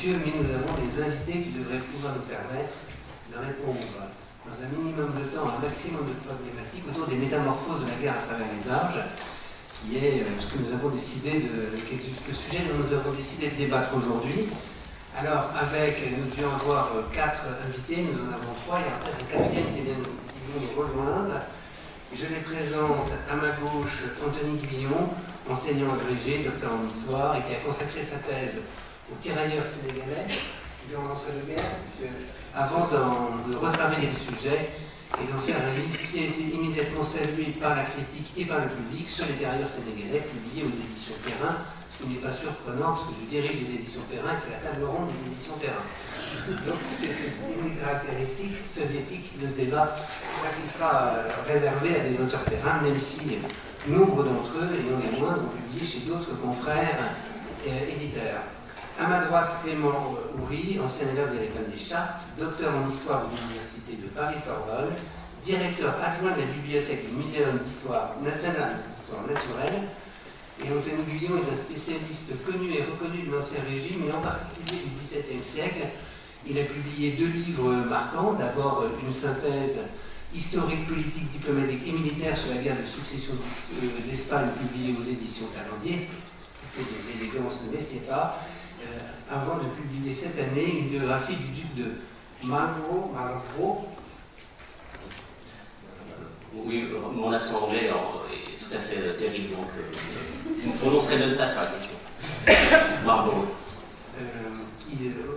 messieurs, mais nous avons des invités qui devraient pouvoir nous permettre de répondre dans un minimum de temps à un maximum de problématiques autour des métamorphoses de la guerre à travers les âges, qui est ce que nous avons décidé qui est le sujet dont nous avons décidé de débattre aujourd'hui. Alors, nous devions avoir 4 invités, nous en avons 3, il y a peut-être un quatrième qui vient nous rejoindre. Je les présente à ma gauche Anthony Guillon, enseignant agrégé, docteur en histoire, et qui a consacré sa thèse aux tirailleurs sénégalais durant l'entre-deux-guerres, avant de retravailler le sujet et d'en faire un livre qui a été immédiatement salué par la critique et par le public sur les tirailleurs sénégalais, publié aux éditions Perrin, ce qui n'est pas surprenant parce que je dirige les éditions Perrin, c'est la table ronde des éditions Perrin. Donc c'est une caractéristique soviétique de ce débat qui sera réservé à des auteurs Perrin, même si nombre d'entre eux, et non les moindres, ont publié chez d'autres confrères éditeurs. À ma droite, Clément Houry, ancien élève de l'École des Chartes, docteur en histoire de l'Université de Paris-Sorbonne, directeur adjoint de la bibliothèque du Muséum d'histoire nationale d'histoire naturelle. Et Anthony Guillon est un spécialiste connu et reconnu de l'Ancien Régime, et en particulier du XVIIe siècle. Il a publié 2 livres marquants. D'abord, une synthèse historique, politique, diplomatique et militaire sur la guerre de succession d'Espagne, publiée aux éditions Talandier. C'était des élégances ne laissait pas. Avant de publier cette année une biographie du duc de Marlborough. Oui, mon accent anglais est tout à fait terrible, donc je ne prononcerai même pas sur la question. Marlborough. Qui,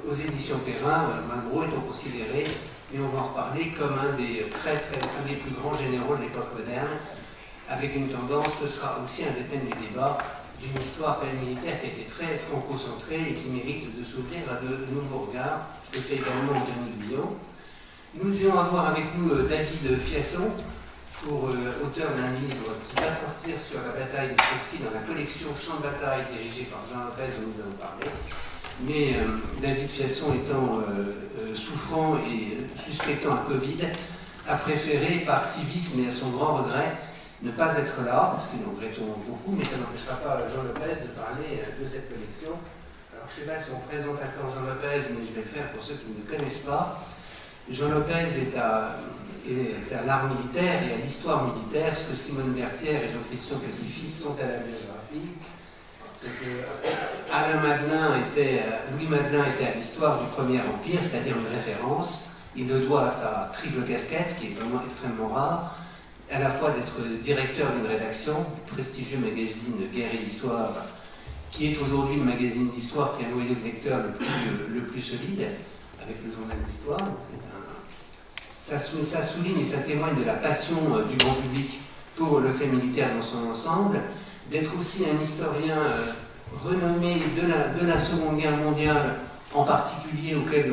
aux éditions Perrin, Marlborough étant considéré, et on va en reparler, comme un des un des plus grands généraux de l'époque moderne, avec une tendance, ce sera aussi un des thèmes du débat, d'une histoire militaire qui a été très franco-centrée et qui mérite de s'ouvrir à de nouveaux regards, ce que fait également Anthony Guillon. Nous devions avoir avec nous David Fiasson, auteur d'un livre qui va sortir sur la bataille de Crécy dans la collection Champ de bataille dirigée par Jean Lopez, dont nous avons parlé. Mais David Fiasson étant souffrant et suspectant un Covid, a préféré, par civisme et à son grand regret, ne pas être là, parce que nous regrettons beaucoup, mais ça n'empêchera pas Jean Lopez de parler de cette collection. Alors je ne sais pas si on présente encore Jean Lopez, mais je vais le faire pour ceux qui ne le connaissent pas. Jean Lopez est à l'art militaire et à l'histoire militaire, ce que Simone Berthière et Jean-Christian Petit-Fils sont à la biographie. Louis Madelin était à l'histoire du Premier Empire, c'est-à-dire une référence. Il le doit à sa triple casquette, qui est vraiment extrêmement rare, à la fois d'être directeur d'une rédaction, du prestigieux magazine Guerre et Histoire, qui est aujourd'hui le magazine d'histoire qui a noyé le lecteur le plus solide, avec le journal d'histoire. Ça souligne et ça témoigne de la passion du grand public pour le fait militaire dans son ensemble, d'être aussi un historien renommé de la Seconde Guerre mondiale, en particulier auquel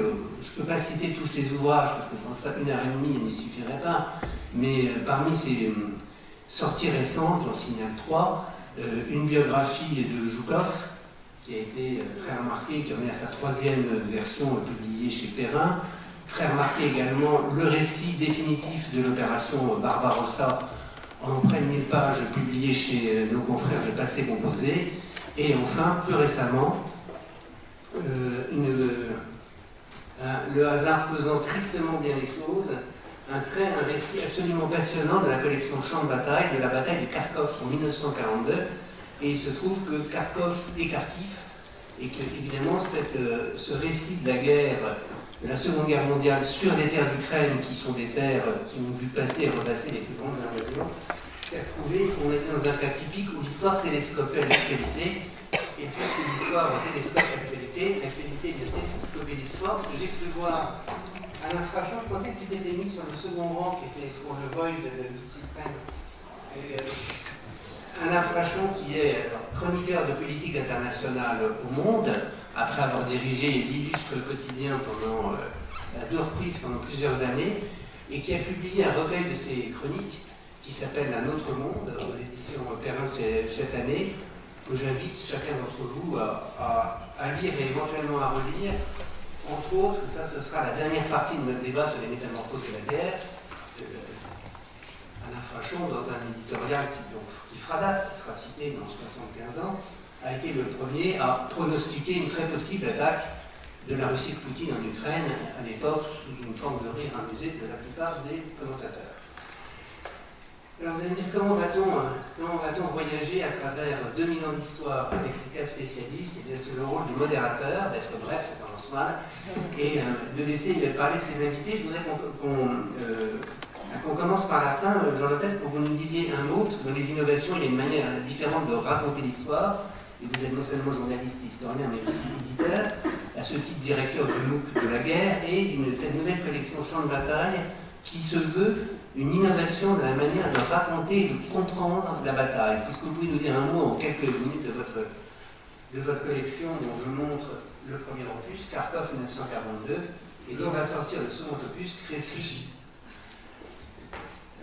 je ne peux pas citer tous ses ouvrages, parce que sans ça, 1h30, il ne suffirait pas, mais parmi ses sorties récentes, j'en signale 3, une biographie de Joukov, qui a été très remarquée, qui en est à sa 3e version publiée chez Perrin, très remarqué également le récit définitif de l'opération Barbarossa, en près de 1000 pages, publié chez nos confrères de Passé Composé, et enfin, plus récemment, le hasard faisant tristement bien les choses, un récit absolument passionnant de la collection Champ de bataille, de la bataille de Kharkov en 1942, et il se trouve que Kharkov est Kharkiv, et que, évidemment, ce récit de la guerre, de la Seconde Guerre mondiale, sur les terres d'Ukraine, qui sont des terres qui ont vu passer et repasser les plus grandes invasions, s'est retrouvé qu'on était dans un cas typique où l'histoire télescopait l'actualité, et puisque l'histoire télescope l'actualité vient télescoper l'histoire, parce que j'ai cru voir Alain Frachon, je pensais que tu t'étais mis sur le second rang, qui était pour le Voyage de Suprême. Alain Frachon, qui est chroniqueur de politique internationale au Monde, après avoir dirigé l'illustre quotidien pendant à 2 reprises pendant plusieurs années, et qui a publié un recueil de ses chroniques qui s'appelle Un autre monde, aux éditions Perrin cette année, que j'invite chacun d'entre vous à lire et éventuellement à relire. Entre autres, ça ce sera la dernière partie de notre débat sur les métamorphoses de la guerre. Alain Frachon, dans un éditorial qui fera date, qui sera cité dans 75 ans, a été le premier à pronostiquer une très possible attaque de la Russie de Poutine en Ukraine, à l'époque, sous une forme de rire amusé de la plupart des commentateurs. Alors vous allez me dire, comment va-t-on voyager à travers 2000 ans d'histoire avec les 4 spécialistes? Et bien c'est le rôle du modérateur, d'être bref, ça commence mal, et de laisser parler ses invités. Je voudrais qu'on commence par la fin, Jean-Lopez, pour que vous nous disiez un mot, parce que dans les innovations, il y a une manière différente de raconter l'histoire. Et vous êtes non seulement journaliste et historien, mais aussi éditeur, à ce titre directeur du MOOC de la guerre, et cette nouvelle collection Champ de bataille, qui se veut une innovation de la manière de raconter et de comprendre la bataille. Puisque vous pouvez nous dire un mot en quelques minutes de votre collection, dont je montre le premier opus, Kharkov 1942, et dont va sortir le second opus, Crécy.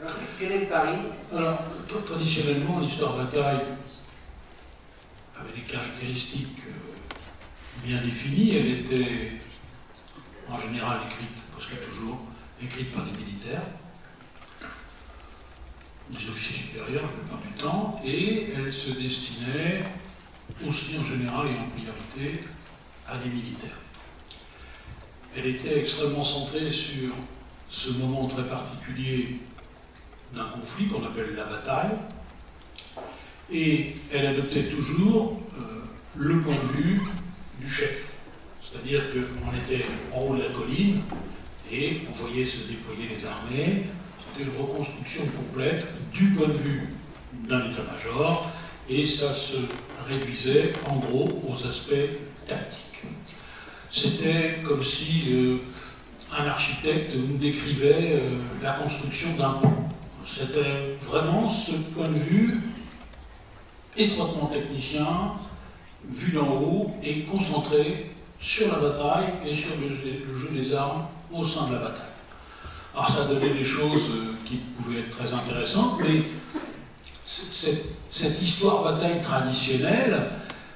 Alors, quel est le pari? Alors, traditionnellement, l'histoire bataille avait des caractéristiques bien définies. Elle était en général écrite, presque toujours, écrite par des militaires, des officiers supérieurs la plupart du temps, et elle se destinait aussi en général et en priorité à des militaires. Elle était extrêmement centrée sur ce moment très particulier d'un conflit qu'on appelle la bataille, et elle adoptait toujours le point de vue du chef. C'est-à-dire qu'on était en haut de la colline et on voyait se déployer les armées. C'était une reconstruction complète du point de vue d'un état-major, et ça se réduisait en gros aux aspects tactiques. C'était comme si un architecte nous décrivait la construction d'un pont. C'était vraiment ce point de vue étroitement technicien, vu d'en haut et concentré sur la bataille et sur le jeu des armes au sein de la bataille. Alors ça donnait des choses qui pouvaient être très intéressantes, mais cette histoire bataille traditionnelle,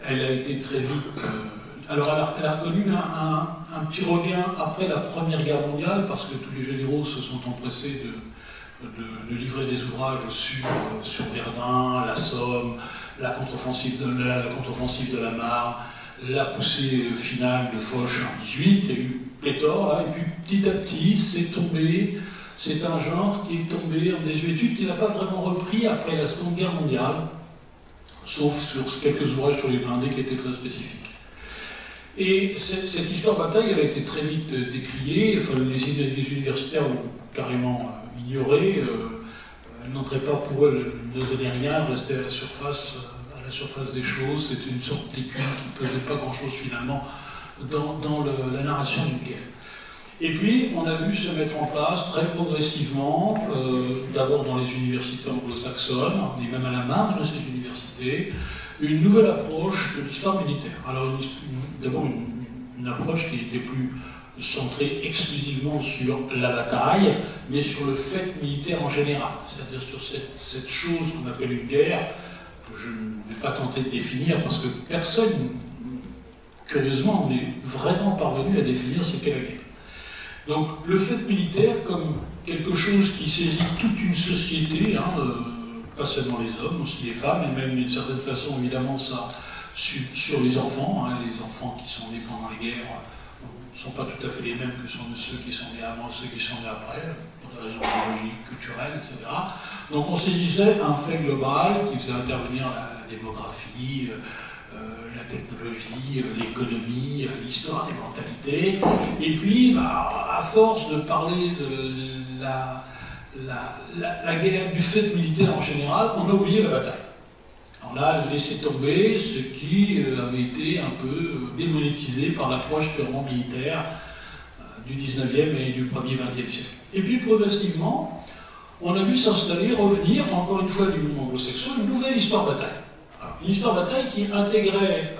elle a été très vite... alors elle a connu un petit regain après la Première Guerre mondiale, parce que tous les généraux se sont empressés de livrer des ouvrages sur Verdun, la Somme, la contre-offensive de la Marne, la poussée finale de Foch en 18, il y a eu pléthore là, et puis petit à petit c'est tombé, c'est un genre qui est tombé en désuétude, qui n'a pas vraiment repris après la Seconde Guerre mondiale, sauf sur quelques ouvrages sur les blindés qui étaient très spécifiques. Et cette histoire bataille, elle a été très vite décriée, enfin, les universitaires l'ont carrément ignorée, elle n'entrait pas pour eux, elle ne donnait rien, elle restait à la surface des choses, c'était une sorte d'écume qui ne pesait pas grand-chose finalement dans la narration d'une guerre. Et puis, on a vu se mettre en place très progressivement, d'abord dans les universités anglo-saxonnes, et même à la marge de ces universités, une nouvelle approche de l'histoire militaire. Alors, d'abord une approche qui était plus centrée exclusivement sur la bataille, mais sur le fait militaire en général, c'est-à-dire sur cette chose qu'on appelle une guerre, que je ne vais pas tenter de définir, parce que personne, curieusement, n'est vraiment parvenu à définir ce qu'est la guerre. Donc, le fait militaire comme quelque chose qui saisit toute une société, pas seulement les hommes, aussi les femmes, et même d'une certaine façon, évidemment, ça sur les enfants. Les enfants qui sont nés pendant les guerres ne sont pas tout à fait les mêmes que sont ceux qui sont nés avant, ceux qui sont nés après, pour des raisons biologiques, culturelles, etc. Donc on saisissait un fait global qui faisait intervenir la démographie, la technologie, l'économie, l'histoire, les mentalités. Et puis, à force de parler de la guerre, du fait militaire en général, on a oublié la bataille. On a laissé tomber ce qui avait été un peu démonétisé par l'approche purement militaire du 19e et du 1er 20e siècle. Et puis progressivement, on a vu s'installer, revenir, encore une fois du monde anglo-saxon, une nouvelle histoire bataille. Alors, une histoire bataille qui intégrait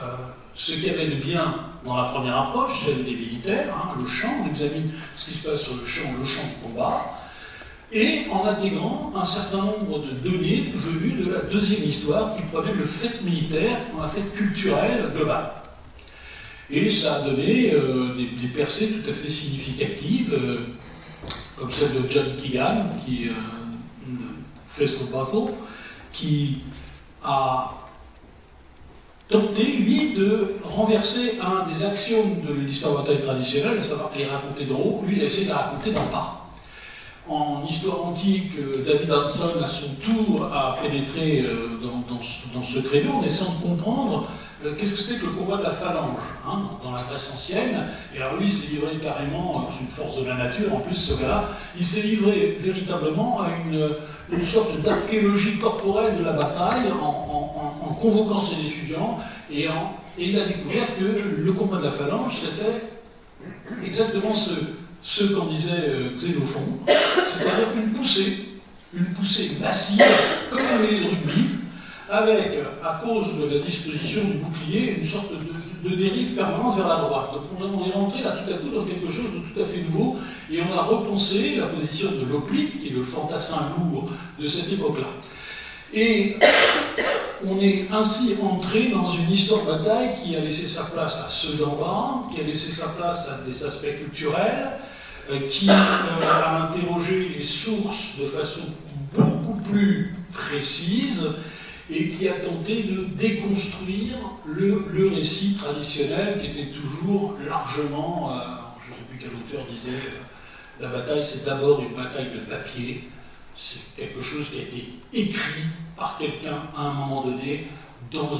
ce qu'il y avait de bien dans la première approche, celle des militaires, le champ, on examine ce qui se passe sur le champ de combat, et en intégrant un certain nombre de données venues de la deuxième histoire qui prenait le fait militaire comme un fait culturel global. Et ça a donné des percées tout à fait significatives, comme celle de John Keegan, qui Face of Battle, qui a tenté, lui, de renverser un des axiomes de l'histoire bataille traditionnelle, à savoir les raconter d'en haut. Lui, il a essayé de la raconter d'en bas. En histoire antique, David Hanson, à son tour, a pénétré dans ce créneau en essayant de comprendre qu'est-ce que c'était que le combat de la phalange dans la Grèce ancienne. Et alors lui, il s'est livré carrément, c'est une force de la nature, en plus, ce gars-là, il s'est livré véritablement à une sorte d'archéologie corporelle de la bataille en convoquant ses étudiants, et il a découvert que le combat de la phalange, c'était exactement ce qu'en disait Xénophon, c'est-à-dire une poussée massive, comme un mêlée de rugby, avec, à cause de la disposition du bouclier, une sorte de dérive permanente vers la droite. Donc on est rentré là tout à coup dans quelque chose de tout à fait nouveau, et on a repensé la position de l'hoplite, qui est le fantassin lourd de cette époque-là. Et on est ainsi entré dans une histoire de bataille qui a laissé sa place à ceux d'en bas, qui a laissé sa place à des aspects culturels, qui a interrogé les sources de façon beaucoup plus précise, et qui a tenté de déconstruire le récit traditionnel qui était toujours largement, je ne sais plus quel auteur disait, la bataille c'est d'abord une bataille de papier, c'est quelque chose qui a été écrit par quelqu'un à un moment donné, dans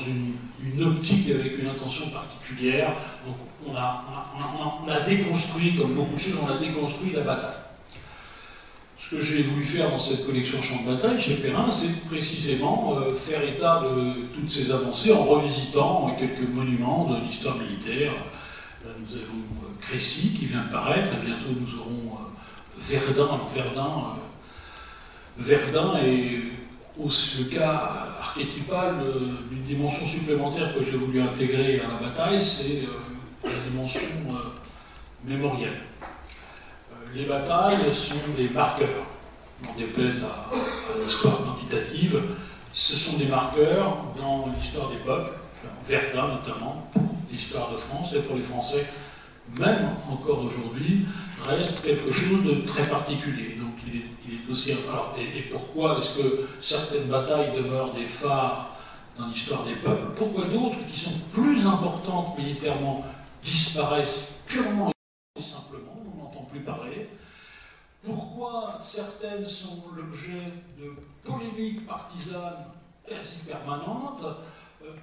une optique avec une intention particulière. Donc on a déconstruit, comme beaucoup de choses, on a déconstruit la bataille. Ce que j'ai voulu faire dans cette collection Champ de bataille chez Perrin, c'est précisément faire état de toutes ces avancées en revisitant quelques monuments de l'histoire militaire. Là, nous avons Crécy qui vient de paraître, et bientôt nous aurons Verdun. Alors Verdun est aussi le cas archétypal d'une dimension supplémentaire que j'ai voulu intégrer à la bataille, c'est la dimension mémorielle. Les batailles sont des marqueurs. On déplaise à l'histoire quantitative. Ce sont des marqueurs dans l'histoire des peuples, Verdun notamment, l'histoire de France, et pour les Français, même encore aujourd'hui, reste quelque chose de très particulier. Donc il est aussi. Alors, et pourquoi est-ce que certaines batailles demeurent des phares dans l'histoire des peuples? Pourquoi d'autres, qui sont plus importantes militairement, disparaissent purement et simplement? On n'entend plus parler. Pourquoi certaines sont l'objet de polémiques partisanes quasi permanentes?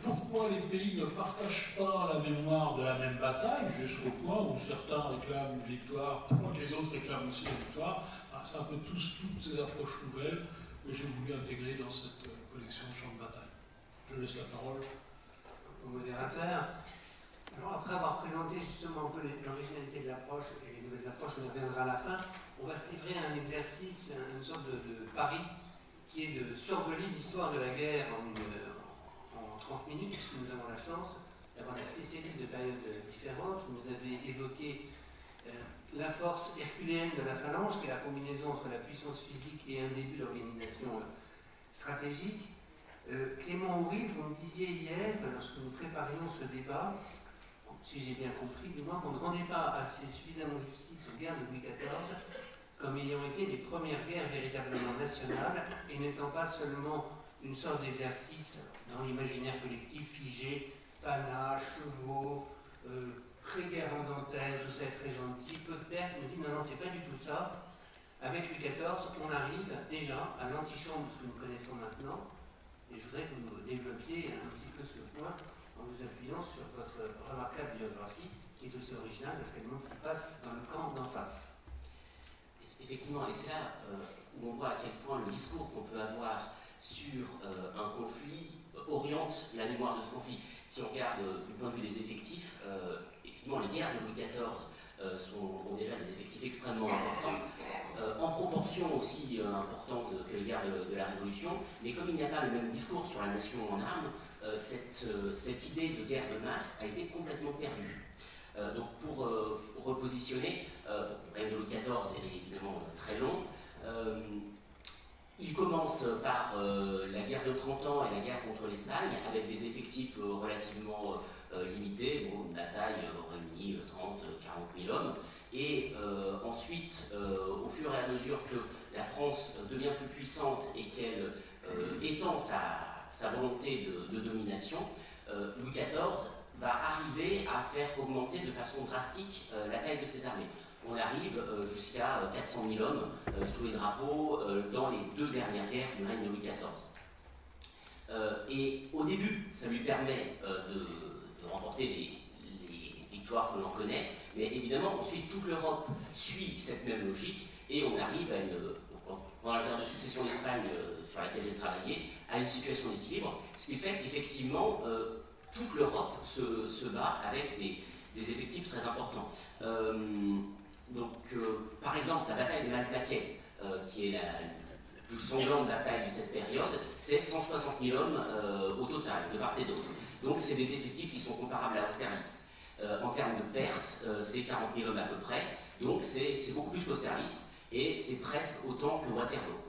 Pourquoi les pays ne partagent pas la mémoire de la même bataille, jusqu'au point où certains réclament une victoire, pendant que les autres réclament aussi une victoire? C'est un peu toutes ces approches nouvelles que j'ai voulu intégrer dans cette collection Champ de bataille. Je laisse la parole au modérateur. Alors, après avoir présenté justement un peu l'originalité de l'approche et les nouvelles approches, on y reviendra à la fin, on va se livrer à un exercice, une sorte de pari, qui est de survoler l'histoire de la guerre en 30 minutes, puisque nous avons la chance d'avoir des spécialistes de périodes différentes. Vous avez évoqué la force herculéenne de la phalange, qui est la combinaison entre la puissance physique et un début d'organisation stratégique. Clément Houry, vous me disiez hier, lorsque nous préparions ce débat, si j'ai bien compris, du moins qu'on ne rendait pas assez suffisamment justice aux guerres de Louis XIV comme ayant été les premières guerres véritablement nationales et n'étant pas seulement une sorte d'exercice dans l'imaginaire collectif figé, panache, chevaux, pré-guerre en dentelle, tout ça est très gentil, peu de pertes. Il me dit non, c'est pas du tout ça. Avec Louis XIV, on arrive déjà à l'antichambre, ce que nous connaissons maintenant, et je voudrais que vous développiez un petit peu ce point en vous appuyant sur votre remarquable biographie, qui est aussi originale parce qu'elle montre ce qui passe dans le camp d'en face. Effectivement, et c'est là où on voit à quel point le discours qu'on peut avoir sur un conflit oriente la mémoire de ce conflit. Si on regarde du point de vue des effectifs, effectivement, les guerres de Louis XIV ont déjà des effectifs extrêmement importants, en proportion aussi importante que les guerres de la Révolution, mais comme il n'y a pas le même discours sur la nation en armes, cette idée de guerre de masse a été complètement perdue. Donc pour repositionner, le règne de Louis XIV est évidemment très long. Il commence par la guerre de 30 ans et la guerre contre l'Espagne, avec des effectifs relativement limités. Bon, une bataille aurait mis 30-40 000 hommes. Et ensuite, au fur et à mesure que la France devient plus puissante et qu'elle étend sa volonté de domination, Louis XIV va arriver à faire augmenter de façon drastique la taille de ses armées. On arrive jusqu'à 400 000 hommes sous les drapeaux dans les 2 dernières guerres du règne de Louis XIV. Et au début, ça lui permet de remporter les victoires que l'on connaît, mais évidemment, ensuite, toute l'Europe suit cette même logique et on arrive à pendant la période de succession d'Espagne sur laquelle j'ai travaillé, à une situation d'équilibre, ce qui fait qu'effectivement, toute l'Europe se bat avec des effectifs très importants. Par exemple, la bataille de Malplaquet, qui est la plus sanglante bataille de cette période, c'est 160 000 hommes au total, de part et d'autre. Donc c'est des effectifs qui sont comparables à Austerlitz. En termes de pertes, c'est 40 000 hommes à peu près, donc c'est beaucoup plus qu'Austerlitz, et c'est presque autant que Waterloo.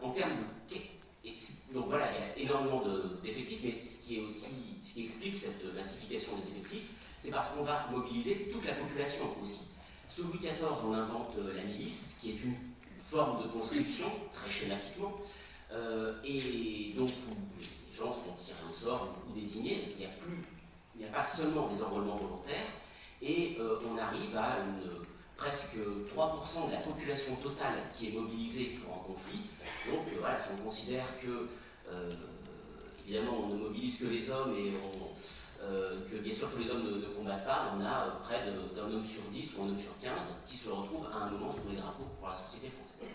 En termes de... Donc voilà, il y a énormément d'effectifs, mais ce qui explique cette massification des effectifs, c'est parce qu'on va mobiliser toute la population aussi. Sous Louis XIV, on invente la milice, qui est une forme de conscription, très schématiquement, et donc les gens sont tirés au sort ou désignés, donc il n'y a pas seulement des enrôlements volontaires, et on arrive à presque 3% de la population totale qui est mobilisée pour un conflit. Donc voilà, si on considère que, évidemment, on ne mobilise que les hommes et que bien sûr que les hommes ne combattent pas, on a près d'un homme sur 10 ou un homme sur 15 qui se retrouve à un moment sous les drapeaux pour la société française.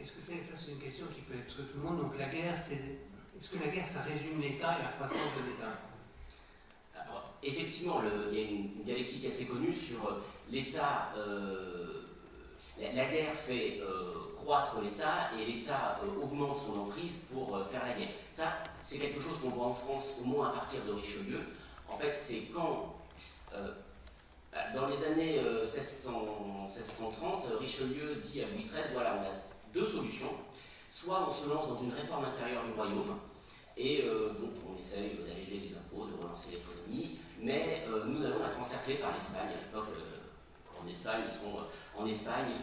Est-ce que ça c'est une question qui peut être tout le monde, donc la guerre, est-ce que la guerre ça résume l'État et la croissance de l'État? Effectivement, il y a une dialectique assez connue sur l'État. La guerre fait croître l'État et l'État augmente son emprise pour faire la guerre. Ça, c'est quelque chose qu'on voit en France au moins à partir de Richelieu. En fait, c'est quand, dans les années 1630, Richelieu dit à Louis XIII, voilà, on a 2 solutions. Soit on se lance dans une réforme intérieure du royaume, et donc on essaye d'alléger les impôts, de relancer l'économie, mais nous allons être encerclés par l'Espagne. À l'époque, en Espagne, ils sont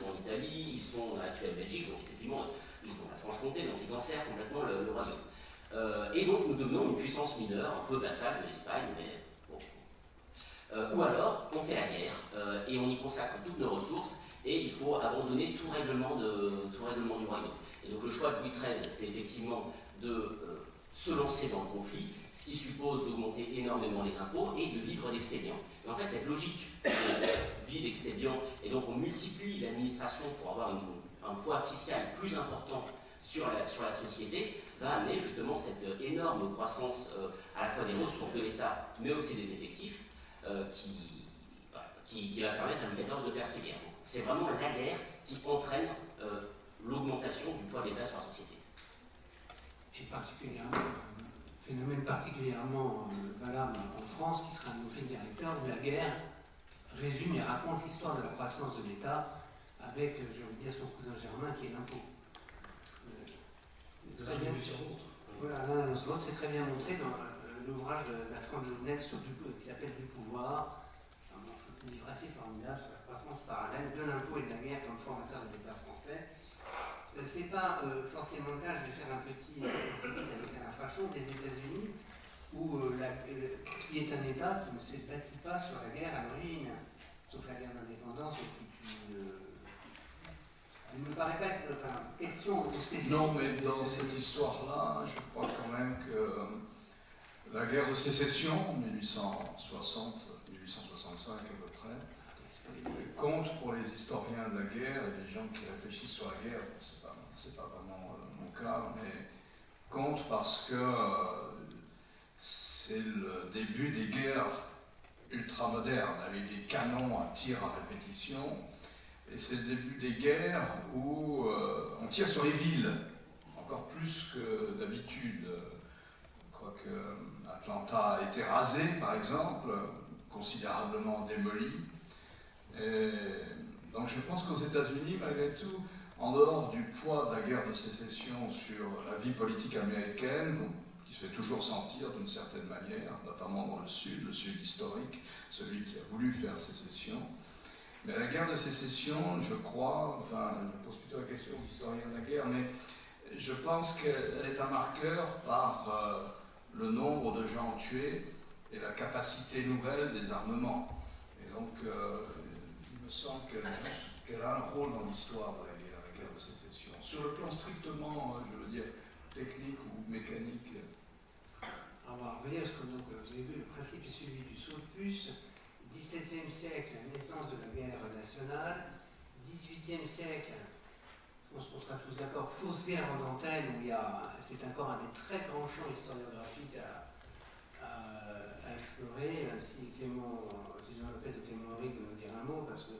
en Italie, ils sont dans l'actuelle Belgique, donc effectivement, ils ont la Franche-Comté, donc ils enserrent complètement le royaume. Et donc nous devenons une puissance mineure, un peu vassale de l'Espagne, mais bon. Ou alors, on fait la guerre, et on y consacre toutes nos ressources, et il faut abandonner tout règlement du royaume. Et donc le choix de Louis XIII, c'est effectivement de se lancer dans le conflit, ce qui suppose d'augmenter énormément les impôts et de vivre d'expédients. Et en fait, cette logique de vie d'expédients, et donc on multiplie l'administration pour avoir un poids fiscal plus important sur la société, va amener justement cette énorme croissance à la fois des ressources de l'État, mais aussi des effectifs, qui va permettre à Louis XIV de faire ses guerres. C'est vraiment la guerre qui entraîne l'augmentation du poids de l'État sur la société. Et particulièrement, un phénomène particulièrement valable en France, qui sera un fil directeur, où la guerre résume et raconte l'histoire de la croissance de l'État avec, j'ai envie de dire, son cousin germain qui est l'impôt. Très bien sur l'autre. Voilà, l'un sur l'autre, c'est très bien montré dans l'ouvrage de Bertrand de Jouvenel qui s'appelle Du pouvoir, un livre assez formidable sur la croissance parallèle de l'impôt et de la guerre comme formateur de l'État français. C'est pas forcément le cas, je vais faire un petit avec un Frachon des États-Unis, qui est un État qui ne se bâtit pas sur la guerre à l'origine, sauf la guerre d'indépendance, elle ne me paraît pas être question de spécialisme. Non, mais dans cette histoire-là, je crois quand même que la guerre de sécession, 1860-1865 à peu près, compte pour les historiens de la guerre et les gens qui réfléchissent sur la guerre, c'est pas vraiment mon cas, mais compte parce que c'est le début des guerres ultramodernes avec des canons à tir à répétition, et c'est le début des guerres où on tire sur les villes, encore plus que d'habitude. Je crois que Atlanta a été rasée, par exemple, considérablement démolie. Et donc je pense qu'aux États-Unis, malgré tout, en dehors du poids de la guerre de sécession sur la vie politique américaine, qui se fait toujours sentir d'une certaine manière, notamment dans le sud historique, celui qui a voulu faire sécession. Mais la guerre de sécession, je crois, enfin, je pose plutôt la question aux historiens de la guerre, mais Je pense qu'elle est un marqueur par le nombre de gens tués et la capacité nouvelle des armements. Et donc, il me semble qu'elle a un rôle dans l'histoire de la guerre de sécession. Sur le plan strictement, je veux dire, technique ou mécanique. On va revenir parce que donc, vous avez vu, le principe est celui du saut de puce. 17e siècle, naissance de la guerre nationale. 18e siècle, je pense qu'on sera tous d'accord, fausse guerre en dentelle, où c'est encore un des très grands champs historiographiques à explorer. Si Clément Lopez ou Clément Henry veut nous dire un mot, parce que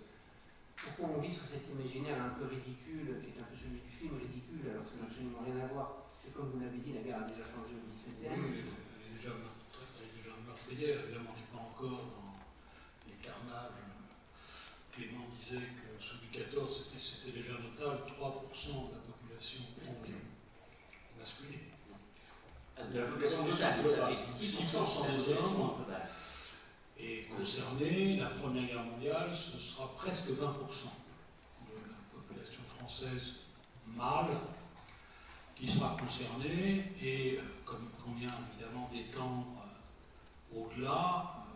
pourquoi on vit sur cet imaginaire un peu ridicule, qui est un peu celui du film ridicule, alors que ça n'a absolument rien à voir. Et comme vous l'avez dit, la guerre a déjà changé au XVIIe. Oui, elle est déjà meurtrière, évidemment, on n'est pas encore dans les carnages. Clément disait que sous Louis XIV, c'était déjà notable, 3% de la population masculine. De la population totale, ça fait 6% des hommes. Et concerné, la Première Guerre mondiale, ce sera presque 20% de la population française mâle qui sera concernée, et comme il convient évidemment d'étendre au-delà,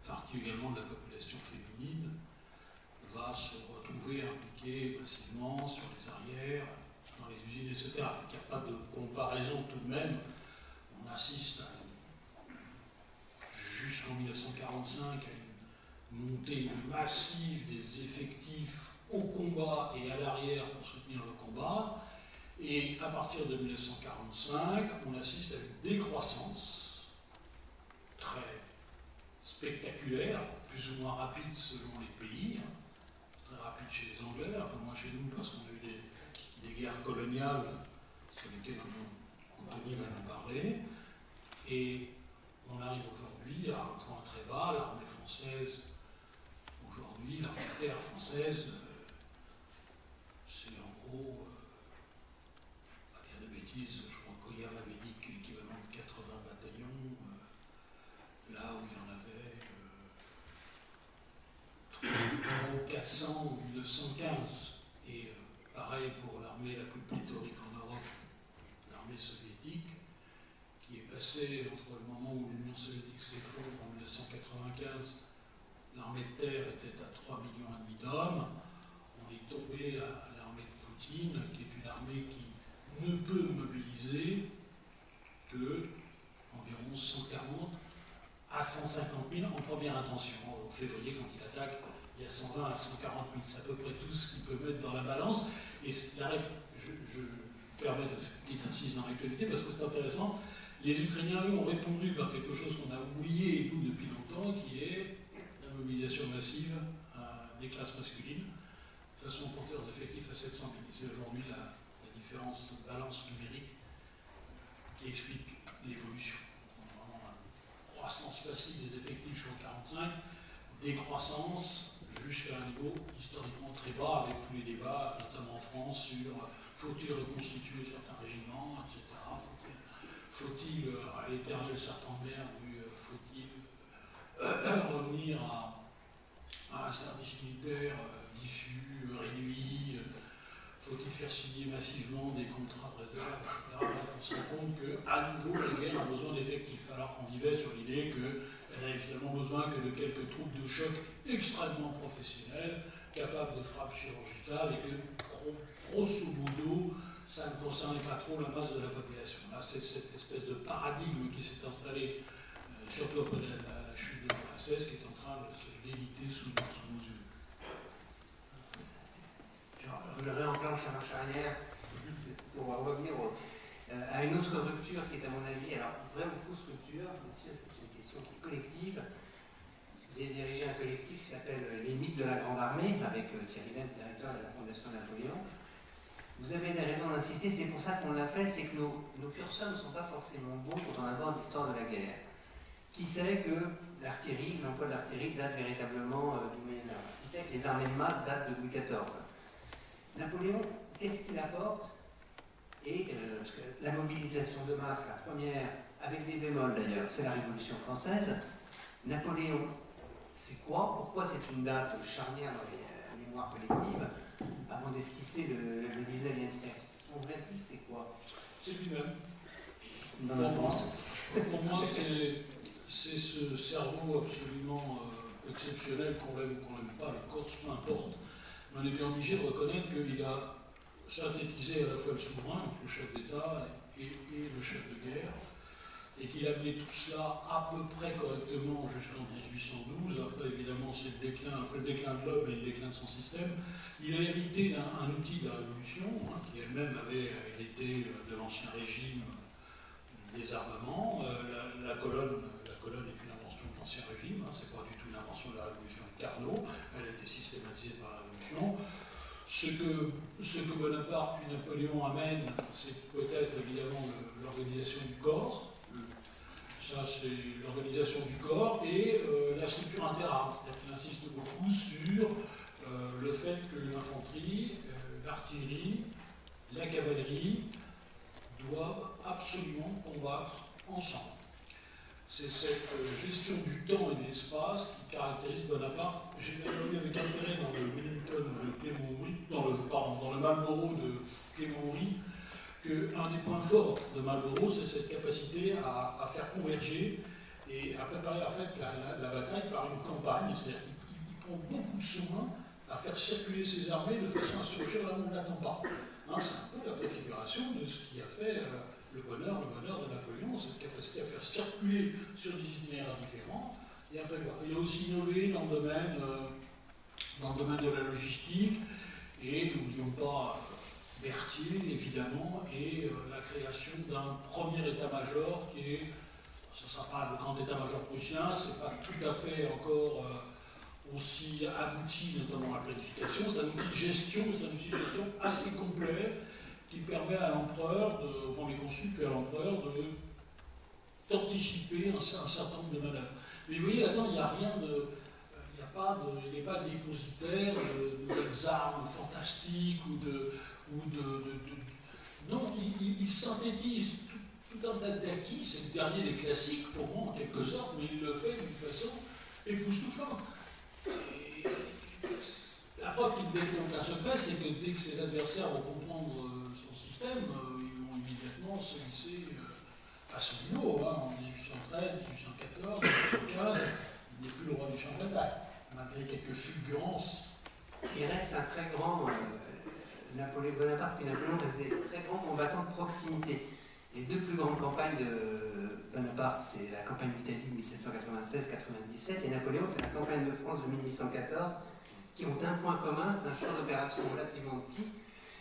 partie également de la population féminine va se retrouver impliquée massivement sur les arrières, dans les usines, etc. Il n'y a pas de comparaison tout de même. On assiste jusqu'en 1945 à une montée massive des effectifs au combat et à l'arrière pour soutenir le combat. Et à partir de 1945, on assiste à une décroissance très spectaculaire, plus ou moins rapide selon les pays, très rapide chez les Anglais, un peu moins chez nous parce qu'on a eu des guerres coloniales sur lesquelles Anthony va nous parler. Et on arrive aujourd'hui à un point très bas. L'armée française, aujourd'hui, l'armée de terre française, c'est en gros, pas dire de bêtises, je crois que Collier m'avait dit que l'équivalent de 80 bataillons, là où il y en avait 400 ou 1915. Et pareil pour l'armée la plus pléthorique en Europe, l'armée soviétique, qui est passée entre le moment où l'Union soviétique s'effondre en 1995, l'armée de terre était à 3,5 millions d'hommes. On est tombé à l'armée de Poutine, qui est une armée qui ne peut mobiliser que environ 140 à 150 000 en première intention. En février, quand il attaque, il y a 120 à 140 000. C'est à peu près tout ce qu'il peut mettre dans la balance. Et je permets de faire une petite incise dans l'actualité parce que c'est intéressant. Les Ukrainiens, eux, ont répondu par quelque chose qu'on a oublié, nous, depuis longtemps, qui est la mobilisation massive des classes masculines, de façon à porter leurs effectifs à 700 000. C'est aujourd'hui la différence de balance numérique qui explique l'évolution. Vraiment la croissance passive des effectifs jusqu'en 1945, décroissance jusqu'à un niveau historiquement très bas, avec tous les débats, notamment en France, sur faut-il reconstituer certains régiments, etc. Faut-il, à l'éternel serpent de mer, faut-il revenir à un service militaire diffus, réduit, faut-il faire signer massivement des contrats de réserve, etc. Bref, on se rend compte qu'à nouveau, la guerre a besoin d'effectifs, alors qu'on vivait sur l'idée qu'elle n'avait finalement besoin que de quelques troupes de choc extrêmement professionnelles, capables de frappe chirurgicale, et que, grosso modo, ça ne concernait pas trop la masse de la population. Là, c'est cette espèce de paradigme qui s'est installé, surtout après la chute de l'URSS, qui est en train de se déliter sous nos yeux. Je réenclenche la marche arrière pour revenir à une autre rupture qui est, à mon avis, alors, vraie ou fausse rupture, bien sûr, c'est une question qui est collective. Vous avez dirigé un collectif qui s'appelle Les Mythes de la Grande Armée, avec Thierry Lenz, directeur de la Fondation Napoléon. Vous avez des raisons d'insister, c'est pour ça qu'on l'a fait, c'est que nos curseurs ne sont pas forcément bons quand on aborde l'histoire de la guerre. Qui sait que l'artillerie, l'emploi de l'artillerie date véritablement du Moyen-Âge? Qui sait que les armées de masse datent de Louis XIV? Napoléon, qu'est-ce qu'il apporte? Et parce que la mobilisation de masse, la première, avec des bémols d'ailleurs, c'est la Révolution française. Napoléon, c'est quoi? Pourquoi c'est une date charnière dans les mémoires collectives avant d'esquisser le 19e siècle? Son vrai plus, c'est quoi? C'est lui-même. Pour moi, c'est ce cerveau absolument exceptionnel, qu'on l'aime ou qu'on l'aime pas, le Corse, peu importe. Mais on est bien obligé de reconnaître qu'il a synthétisé à la fois le souverain, donc le chef d'État, et le chef de guerre, et qu'il a mené tout cela à peu près correctement jusqu'en 1812. Après, évidemment, c'est le déclin de l'homme et le déclin de son système. Il a hérité d'un outil de la Révolution, qui elle-même avait hérité de l'ancien régime des armements. La colonne est une invention de l'ancien régime, c'est pas du tout une invention de la Révolution de Carnot, elle a été systématisée par la Révolution. Ce que Bonaparte puis Napoléon amènent, c'est peut-être évidemment l'organisation du corps. Ça, c'est l'organisation du corps et la structure interarmes. C'est-à-dire qu'il insiste beaucoup sur le fait que l'infanterie, l'artillerie, la cavalerie doivent absolument combattre ensemble. C'est cette gestion du temps et de l'espace qui caractérise Bonaparte. J'ai même lu avec intérêt dans le Wellington de Clément Houry, dans le Marlborough de Clément Houry, qu'un des points forts de Marlborough, c'est cette capacité à faire converger et à préparer en fait la bataille par une campagne. C'est-à-dire qu'il prend beaucoup de soin à faire circuler ses armées de façon à surgir là où on ne l'attend pas. C'est un peu la préfiguration de ce qui a fait le bonheur de Napoléon, cette capacité à faire circuler sur des itinéraires différents et à prévoir. Il a aussi innové dans le domaine de la logistique, et n'oublions pas Berthier, évidemment, et la création d'un premier état-major qui est, ce ne sera pas le grand état-major prussien, ce n'est pas tout à fait encore aussi abouti, notamment la planification. C'est un outil de gestion, assez complet qui permet à l'empereur, au premier consul, puis à l'empereur, d'anticiper un certain nombre de manœuvres. Mais vous voyez, là-dedans, il n'y a rien de... Il n'est pas dépositaire de nouvelles armes fantastiques non, il synthétise tout un tas d'acquis, c'est le dernier des classiques pour moi en quelque sorte, mais il le fait d'une façon époustouflante. La preuve qu'il ne détient aucun secret, c'est que dès que ses adversaires vont comprendre son système, ils vont immédiatement se hisser à son niveau. En 1813, 1814, 1815, il n'est plus le roi du champ de bataille, malgré quelques fulgurances. Il reste un très grand... Napoléon Bonaparte puis Napoléon restent des très grands combattants de proximité. Les deux plus grandes campagnes de Bonaparte, c'est la campagne d'Italie de 1796-97 et Napoléon, c'est la campagne de France de 1814, qui ont un point commun, c'est un champ d'opération relativement petit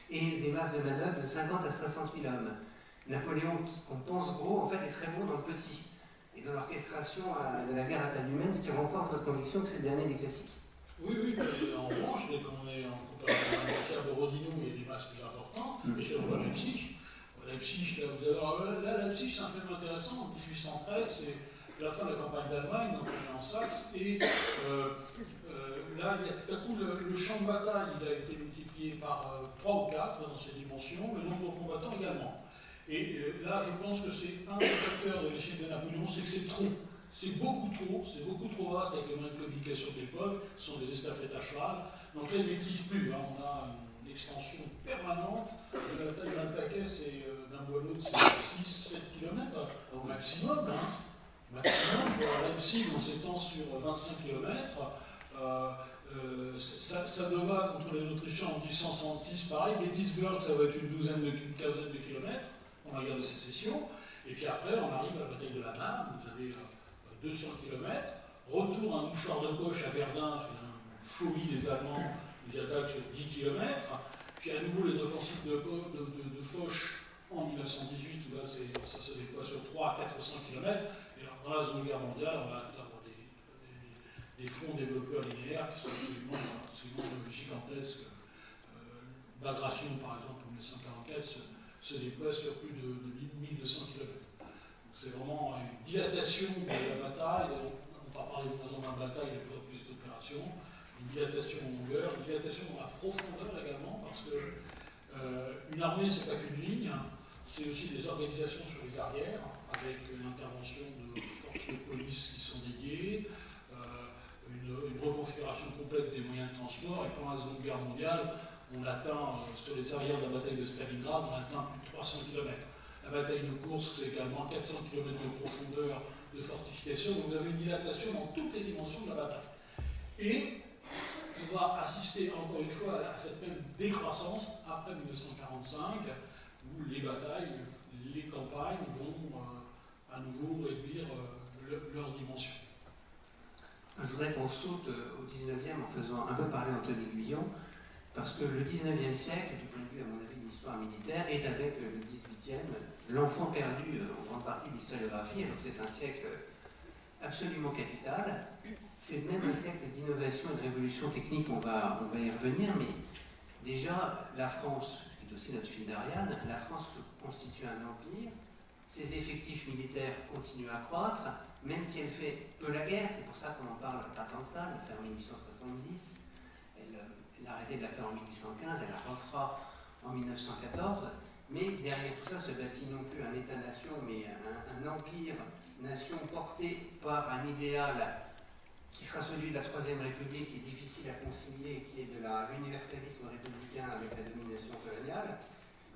et des masses de manœuvre de 50 à 60 000 hommes. Napoléon, qu'on pense gros, en fait est très bon dans le petit et dans l'orchestration de la guerre à taille humaine, ce qui renforce notre conviction que c'est le dernier des classiques. Oui, en revanche, dès qu'on est en comparaison avec l'adversaire de Rodino, il y a des masses plus importantes, et surtout à Leipzig. Leipzig, Leipzig, c'est un phénomène intéressant. En 1813, c'est la fin de la campagne d'Allemagne, donc on est en Saxe, et là, tout à coup, le champ de bataille il a été multiplié par 3 ou 4 dans ses dimensions, le nombre de combattants également. Et là, je pense que c'est un des facteurs de l'échec de Napoléon, c'est que c'est trop. C'est beaucoup trop vaste avec les moyens de communication de l'époque, ce sont des estafettes à cheval. Donc là, ils ne maîtrisent plus. On a une extension permanente de la taille d'un paquet, c'est d'un boileau de 6-7 km au maximum. Maximum, pour Leipzig, on s'étend sur 25 km. Sadova contre les Autrichiens en 1866, pareil. Gettysburg, ça va être une quinzaine de kilomètres dans la guerre de sécession. Et puis après, on arrive à la bataille de la Marne, vous avez 200 km. Retour à un mouchoir de poche à Verdun, c'est une folie des Allemands, ils attaquent sur 10 km. Puis à nouveau les offensives de Foch en 1918, où là ça se déploie sur 300 à 400 km. Et alors, dans la Seconde Guerre mondiale, on va atteindre des fronts développeurs linéaires qui sont absolument gigantesques. Bagration, par exemple, en 1944, se déploie sur plus de 1200 km. C'est vraiment une dilatation de la bataille. On ne va pas parler de moins en moins de bataille, il y a plus d'opérations. Une dilatation en longueur, une dilatation dans la profondeur également, parce que une armée, c'est pas qu'une ligne, c'est aussi des organisations sur les arrières, avec l'intervention de forces de police qui sont dédiées, une reconfiguration complète des moyens de transport. Et pendant la Seconde Guerre mondiale, On atteint, sur les arrières de la bataille de Stalingrad, on atteint plus de 300 km. La bataille de Koursk, c'est également 400 km de profondeur de fortification. Donc vous avez une dilatation dans toutes les dimensions de la bataille. Et on va assister encore une fois à cette même décroissance après 1945, où les batailles, les campagnes vont à nouveau réduire leur dimension. Je voudrais qu'on saute au 19e en faisant un peu parler Anthony Guyon, parce que le 19e siècle, du point de vue, à mon avis, de l'histoire militaire, est avec le 18e, l'enfant perdu en grande partie de l'historiographie. Alors c'est un siècle absolument capital. C'est même un siècle d'innovation et de révolution technique, on va y revenir, mais déjà, la France, qui est aussi notre fille d'Ariane, la France constitue un empire, ses effectifs militaires continuent à croître, même si elle fait peu la guerre, c'est pour ça qu'on en parle pas tant de ça, elle l'a fait en 1870, elle a arrêté de la faire en 1815, elle la refera en 1914, mais derrière tout ça se bâtit non plus un État-nation, mais un empire-nation porté par un idéal qui sera celui de la Troisième République, qui est difficile à concilier, qui est de l'universalisme républicain avec la domination coloniale.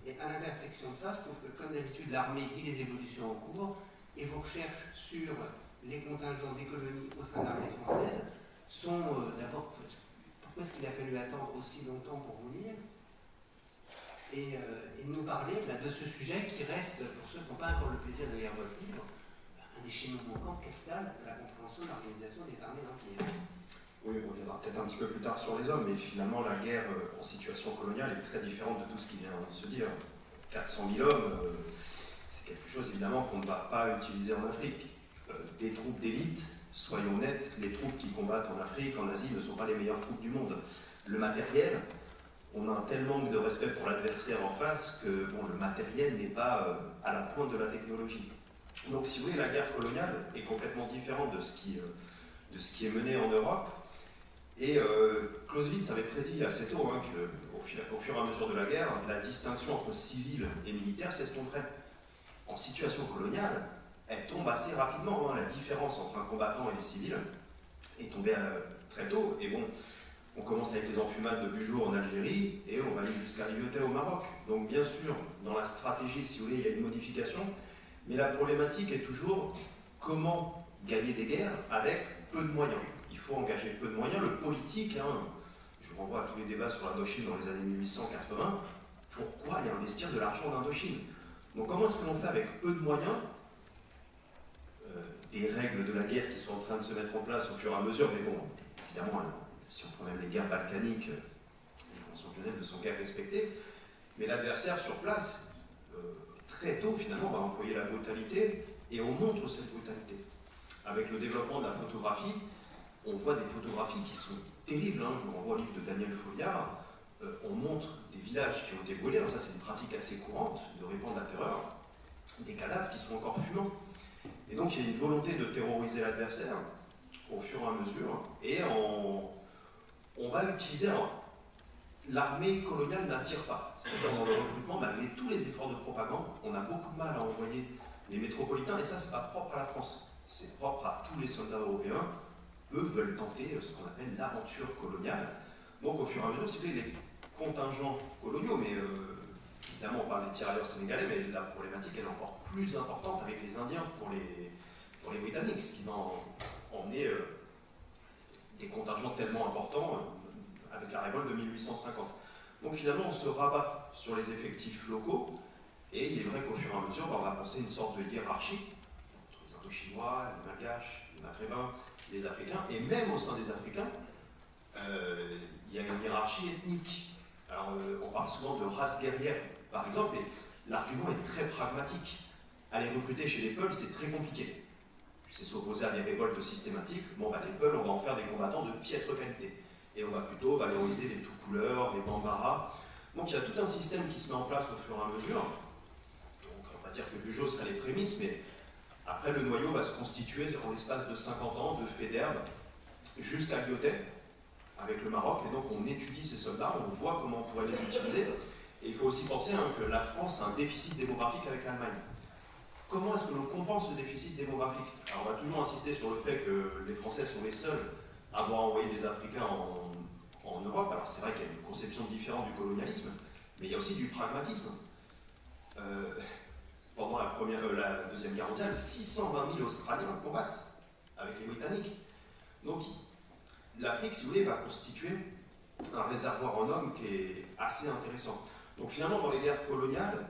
Et à l'intersection de ça, je trouve que, comme d'habitude, l'armée dit les évolutions en cours, et vos recherches sur les contingents des colonies au sein de l'armée française sont d'abord, pourquoi est-ce qu'il a fallu attendre aussi longtemps pour vous lire, et nous parler de ce sujet qui reste, pour ceux qui n'ont pas encore le plaisir de lire votre livre, un des schémas manquants capital de la compréhension de l'organisation des armées d'empire. Oui, on reviendra peut-être un petit peu plus tard sur les hommes, mais finalement la guerre en situation coloniale est très différente de tout ce qui vient de se dire. 400 000 hommes, c'est quelque chose évidemment qu'on ne va pas utiliser en Afrique. Des troupes d'élite, soyons honnêtes, les troupes qui combattent en Afrique, en Asie, ne sont pas les meilleures troupes du monde. Le matériel, on a un tel manque de respect pour l'adversaire en face que bon, le matériel n'est pas à la pointe de la technologie. Donc si vous voulez, la guerre coloniale est complètement différente de ce qui est mené en Europe. Et Clausewitz avait prédit assez tôt qu'au fur et à mesure de la guerre, la distinction entre civil et militaire s'estomperait. En situation coloniale, elle tombe assez rapidement. La différence entre un combattant et les civils est tombée très tôt. Et bon, on commence avec les enfumades de Bujour en Algérie et on va aller jusqu'à Lyotet au Maroc. Donc bien sûr, dans la stratégie, si vous voulez, il y a une modification. Mais la problématique est toujours comment gagner des guerres avec peu de moyens. Il faut engager peu de moyens. Le politique, je vous renvoie à tous les débats sur l'Indochine dans les années 1880, pourquoi y investir de l'argent en Indochine? Donc comment est-ce que l'on fait avec peu de moyens des règles de la guerre qui sont en train de se mettre en place au fur et à mesure, mais bon, évidemment, si on prend même les guerres balkaniques, les conventions de Genève ne sont guère respectées, mais l'adversaire sur place, très tôt finalement, va employer la brutalité, et on montre cette brutalité. Avec le développement de la photographie, on voit des photographies qui sont terribles. Je vous renvoie au livre de Daniel Folliard. On montre des villages qui ont été brûlés. Ça, c'est une pratique assez courante de répandre la terreur. Des cadavres qui sont encore fumants. Et donc, il y a une volonté de terroriser l'adversaire au fur et à mesure. Et on va utiliser... L'armée coloniale n'attire pas. C'est-à-dire, dans le recrutement, malgré tous les efforts de propagande, on a beaucoup de mal à envoyer les métropolitains. Et ça, c'est pas propre à la France. C'est propre à tous les soldats européens. Eux veulent tenter ce qu'on appelle l'aventure coloniale. Donc au fur et à mesure, si vous voulez, les contingents coloniaux, mais évidemment on parle des tirailleurs sénégalais, mais la problématique elle est encore plus importante avec les Indiens pour les Britanniques, ce qui va emmener des contingents tellement importants avec la révolte de 1850. Donc finalement on se rabat sur les effectifs locaux, et il est vrai qu'au fur et à mesure on va penser une sorte de hiérarchie entre les Indochinois, les Malgaches, les Maghrébins, les Africains, et même au sein des Africains, il y a une hiérarchie ethnique. Alors, on parle souvent de race guerrière, par exemple, et l'argument est très pragmatique. Aller recruter chez les Peuls, c'est très compliqué. C'est s'opposer à des révoltes systématiques. Bon, les Peuls, on va en faire des combattants de piètre qualité. Et on va plutôt valoriser les tout-couleurs, les Bambara. Donc, il y a tout un système qui se met en place au fur et à mesure. Donc, on va dire que Bugeaud serait les prémices, mais après, le noyau va se constituer en l'espace de 50 ans, de Faidherbe jusqu'à Lyotet, avec le Maroc. Et donc, on étudie ces soldats, on voit comment on pourrait les utiliser. Et il faut aussi penser que la France a un déficit démographique avec l'Allemagne. Comment est-ce que l'on compense ce déficit démographique? Alors, on va toujours insister sur le fait que les Français sont les seuls à avoir envoyé des Africains en Europe. Alors c'est vrai qu'il y a une conception différente du colonialisme, mais il y a aussi du pragmatisme. Pendant la Deuxième Guerre mondiale, 620 000 Australiens combattent avec les Britanniques. Donc l'Afrique, si vous voulez, va constituer un réservoir en hommes qui est assez intéressant. Donc finalement, dans les guerres coloniales,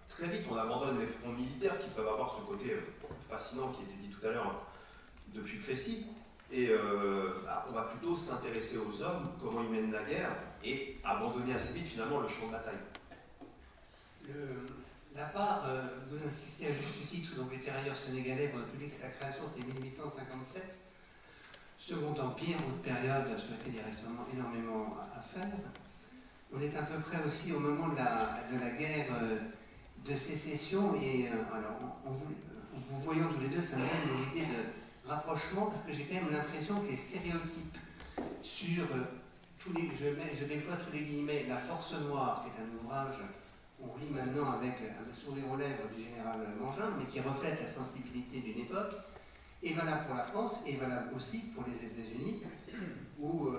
très vite on abandonne les fronts militaires qui peuvent avoir ce côté fascinant qui était dit tout à l'heure depuis Crécy, et on va plutôt s'intéresser aux hommes, comment ils mènent la guerre, et abandonner assez vite finalement le champ de bataille. La part, vous insistez à juste titre, donc les tirailleurs sénégalais, pour le public, c'est la création, c'est 1857. Second Empire, une période sur laquelle il reste vraiment énormément à faire. On est à peu près aussi au moment de la guerre de sécession, et alors, en vous voyant tous les deux, ça me donne des idées de rapprochement, parce que j'ai quand même l'impression que les stéréotypes sur je déploie tous les guillemets, La Force Noire, qui est un ouvrage on lit maintenant avec un sourire aux lèvres du général Mangin, mais qui reflète la sensibilité d'une époque, est valable pour la France et valable aussi pour les États-Unis, où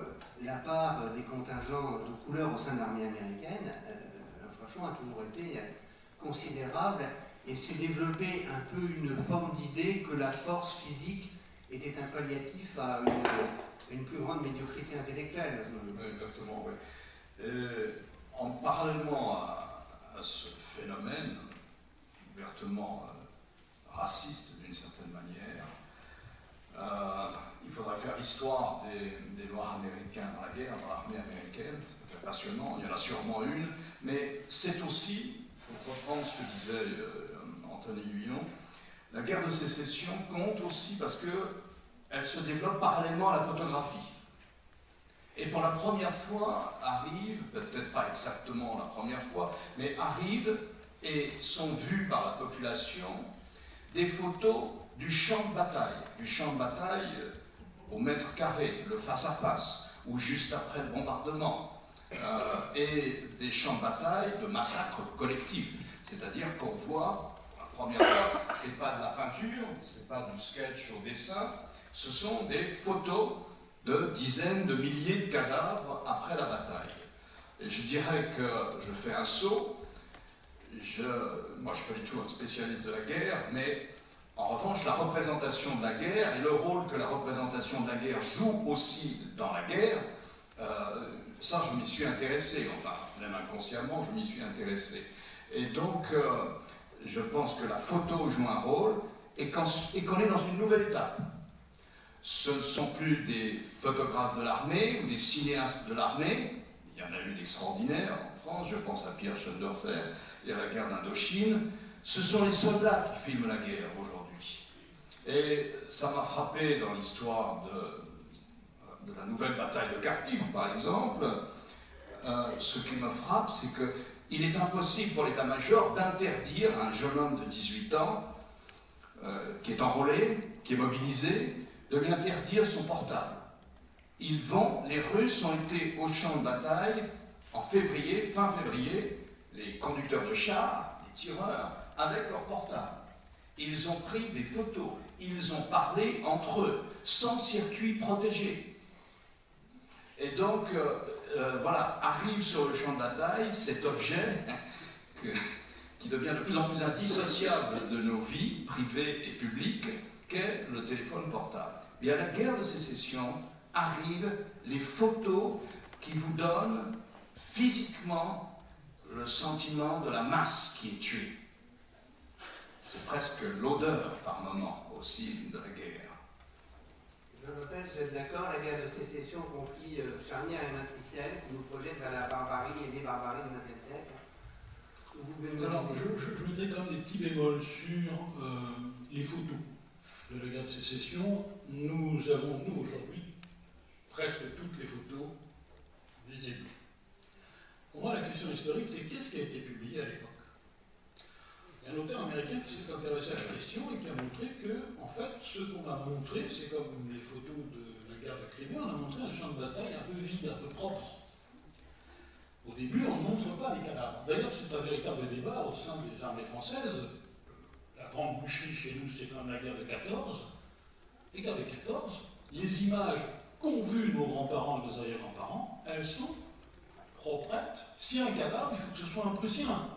la part des contingents de couleur au sein de l'armée américaine, franchement, a toujours été considérable et s'est développé un peu une forme d'idée que la force physique était un palliatif à une plus grande médiocrité intellectuelle. Exactement, oui. Parallèlement à ce phénomène ouvertement raciste d'une certaine manière, il faudrait faire l'histoire des Noirs américains dans la guerre, dans l'armée américaine, c'est très passionnant, il y en a sûrement une, mais c'est aussi, pour reprendre ce que disait Anthony Guyon, la guerre de sécession compte aussi parce qu'elle se développe parallèlement à la photographie. Et pour la première fois, arrivent, peut-être pas exactement la première fois, mais arrivent et sont vues par la population des photos du champ de bataille au mètre carré, le face-à-face, ou juste après le bombardement, et des champs de bataille de massacres collectifs. C'est-à-dire qu'on voit, pour la première fois, c'est pas de la peinture, c'est pas du sketch au dessin, ce sont des photos de dizaines de milliers de cadavres après la bataille. Et je dirais que je fais un saut. Moi, je ne suis pas du tout un spécialiste de la guerre, mais en revanche, la représentation de la guerre et le rôle que la représentation de la guerre joue aussi dans la guerre, ça, je m'y suis intéressé. Enfin, même inconsciemment, je m'y suis intéressé. Et donc, je pense que la photo joue un rôle et qu'on est dans une nouvelle étape. Ce ne sont plus des photographes de l'armée ou des cinéastes de l'armée. Il y en a eu d'extraordinaires en France, je pense à Pierre Schoendoerffer et à la guerre d'Indochine. Ce sont les soldats qui filment la guerre aujourd'hui. Et ça m'a frappé dans l'histoire de la nouvelle bataille de Kharkiv, par exemple. Ce qui me frappe, c'est qu'il est impossible pour l'état-major d'interdire à un jeune homme de 18 ans qui est enrôlé, qui est mobilisé, de lui interdire son portable. Les Russes ont été au champ de bataille en février, fin février, les conducteurs de chars, les tireurs, avec leur portable. Ils ont pris des photos, ils ont parlé entre eux, sans circuit protégé. Et donc, voilà, arrive sur le champ de bataille cet objet qui devient de plus en plus indissociable de nos vies privées et publiques, qu'est le téléphone portable. Et à la guerre de sécession arrivent les photos qui vous donnent physiquement le sentiment de la masse qui est tuée. C'est presque l'odeur par moment aussi de la guerre. Jean Lopez, vous êtes d'accord, la guerre de sécession, conflit charnière et matriciel qui nous projette vers la barbarie et les barbaries du XXe siècle? Alors, je mettrais quand même des petits bémols sur les photos de la guerre de sécession. Nous avons, aujourd'hui, presque toutes les photos visibles. Pour moi, la question historique, c'est qu'est-ce qui a été publié à l'époque? Il y a un auteur américain qui s'est intéressé à la question et qui a montré que, en fait, ce qu'on a montré, c'est comme les photos de la guerre de Crimée, on a montré un champ de bataille un peu vide, un peu propre. Au début, on ne montre pas les cadavres. D'ailleurs, c'est un véritable débat au sein des armées françaises. La grande boucherie chez nous, c'est comme la guerre de 14. Les guerres de 14, les images qu'ont vu nos grands-parents et nos arrière-grands-parents, elles sont proprettes. S'il y a un cadavre, il faut que ce soit un Prussien.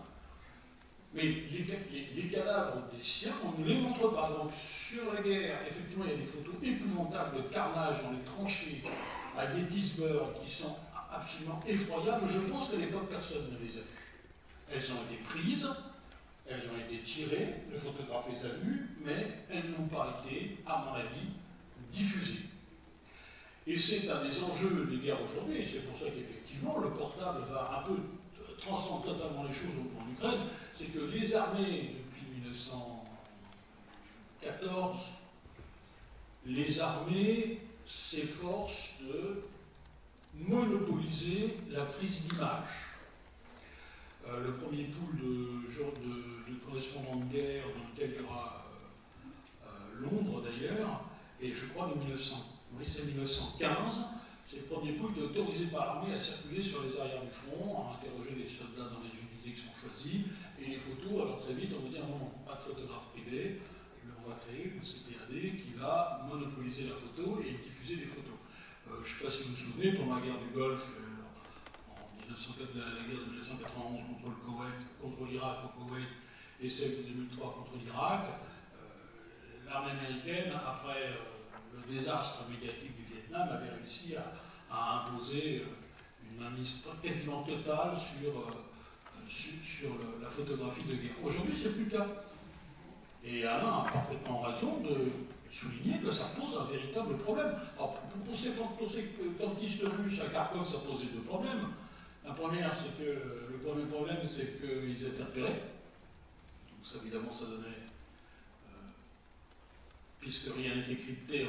Mais les cadavres des siens, on ne les montre pas. Donc sur la guerre, effectivement, il y a des photos épouvantables de carnage dans les tranchées à Gettysburg qui sont absolument effroyables. Je pense qu'à l'époque, personne ne les a vues. Elles ont été prises, elles ont été tirées, le photographe les a vues, mais elles n'ont pas été, à mon avis, diffusées. Et c'est un des enjeux des guerres aujourd'hui, et c'est pour ça qu'effectivement, le portable va un peu transcendre totalement les choses en Ukraine, c'est que les armées, depuis 1914, les armées s'efforcent de monopoliser la prise d'image. Le premier pool de correspondants de guerre, dans lequel il y aura Londres d'ailleurs, et je crois en 1915, c'est le premier pool qui est autorisé par l'armée à circuler sur les arrières du front, à interroger les soldats dans les unités qui sont choisies, et les photos, alors très vite on va dire non, pas de photographe privé, on va créer le CPAD qui va monopoliser la photo et diffuser les photos. Je ne sais pas si vous vous souvenez, pendant la guerre du Golfe, la guerre de 1991 contre l'Irak au Koweït et celle de 2003 contre l'Irak, l'armée américaine, après le désastre médiatique du Vietnam, avait réussi à imposer une mainmise quasiment totale sur la photographie de guerre. Aujourd'hui, c'est plus le cas. Et Alain a parfaitement raison de souligner que ça pose un véritable problème. Alors, pour ces tantistes russes à Kharkov, ça posait deux problèmes. La première, c'est que le premier problème, c'est qu'ils étaient repérés. Donc ça, évidemment, ça donnait, puisque rien n'était crypté,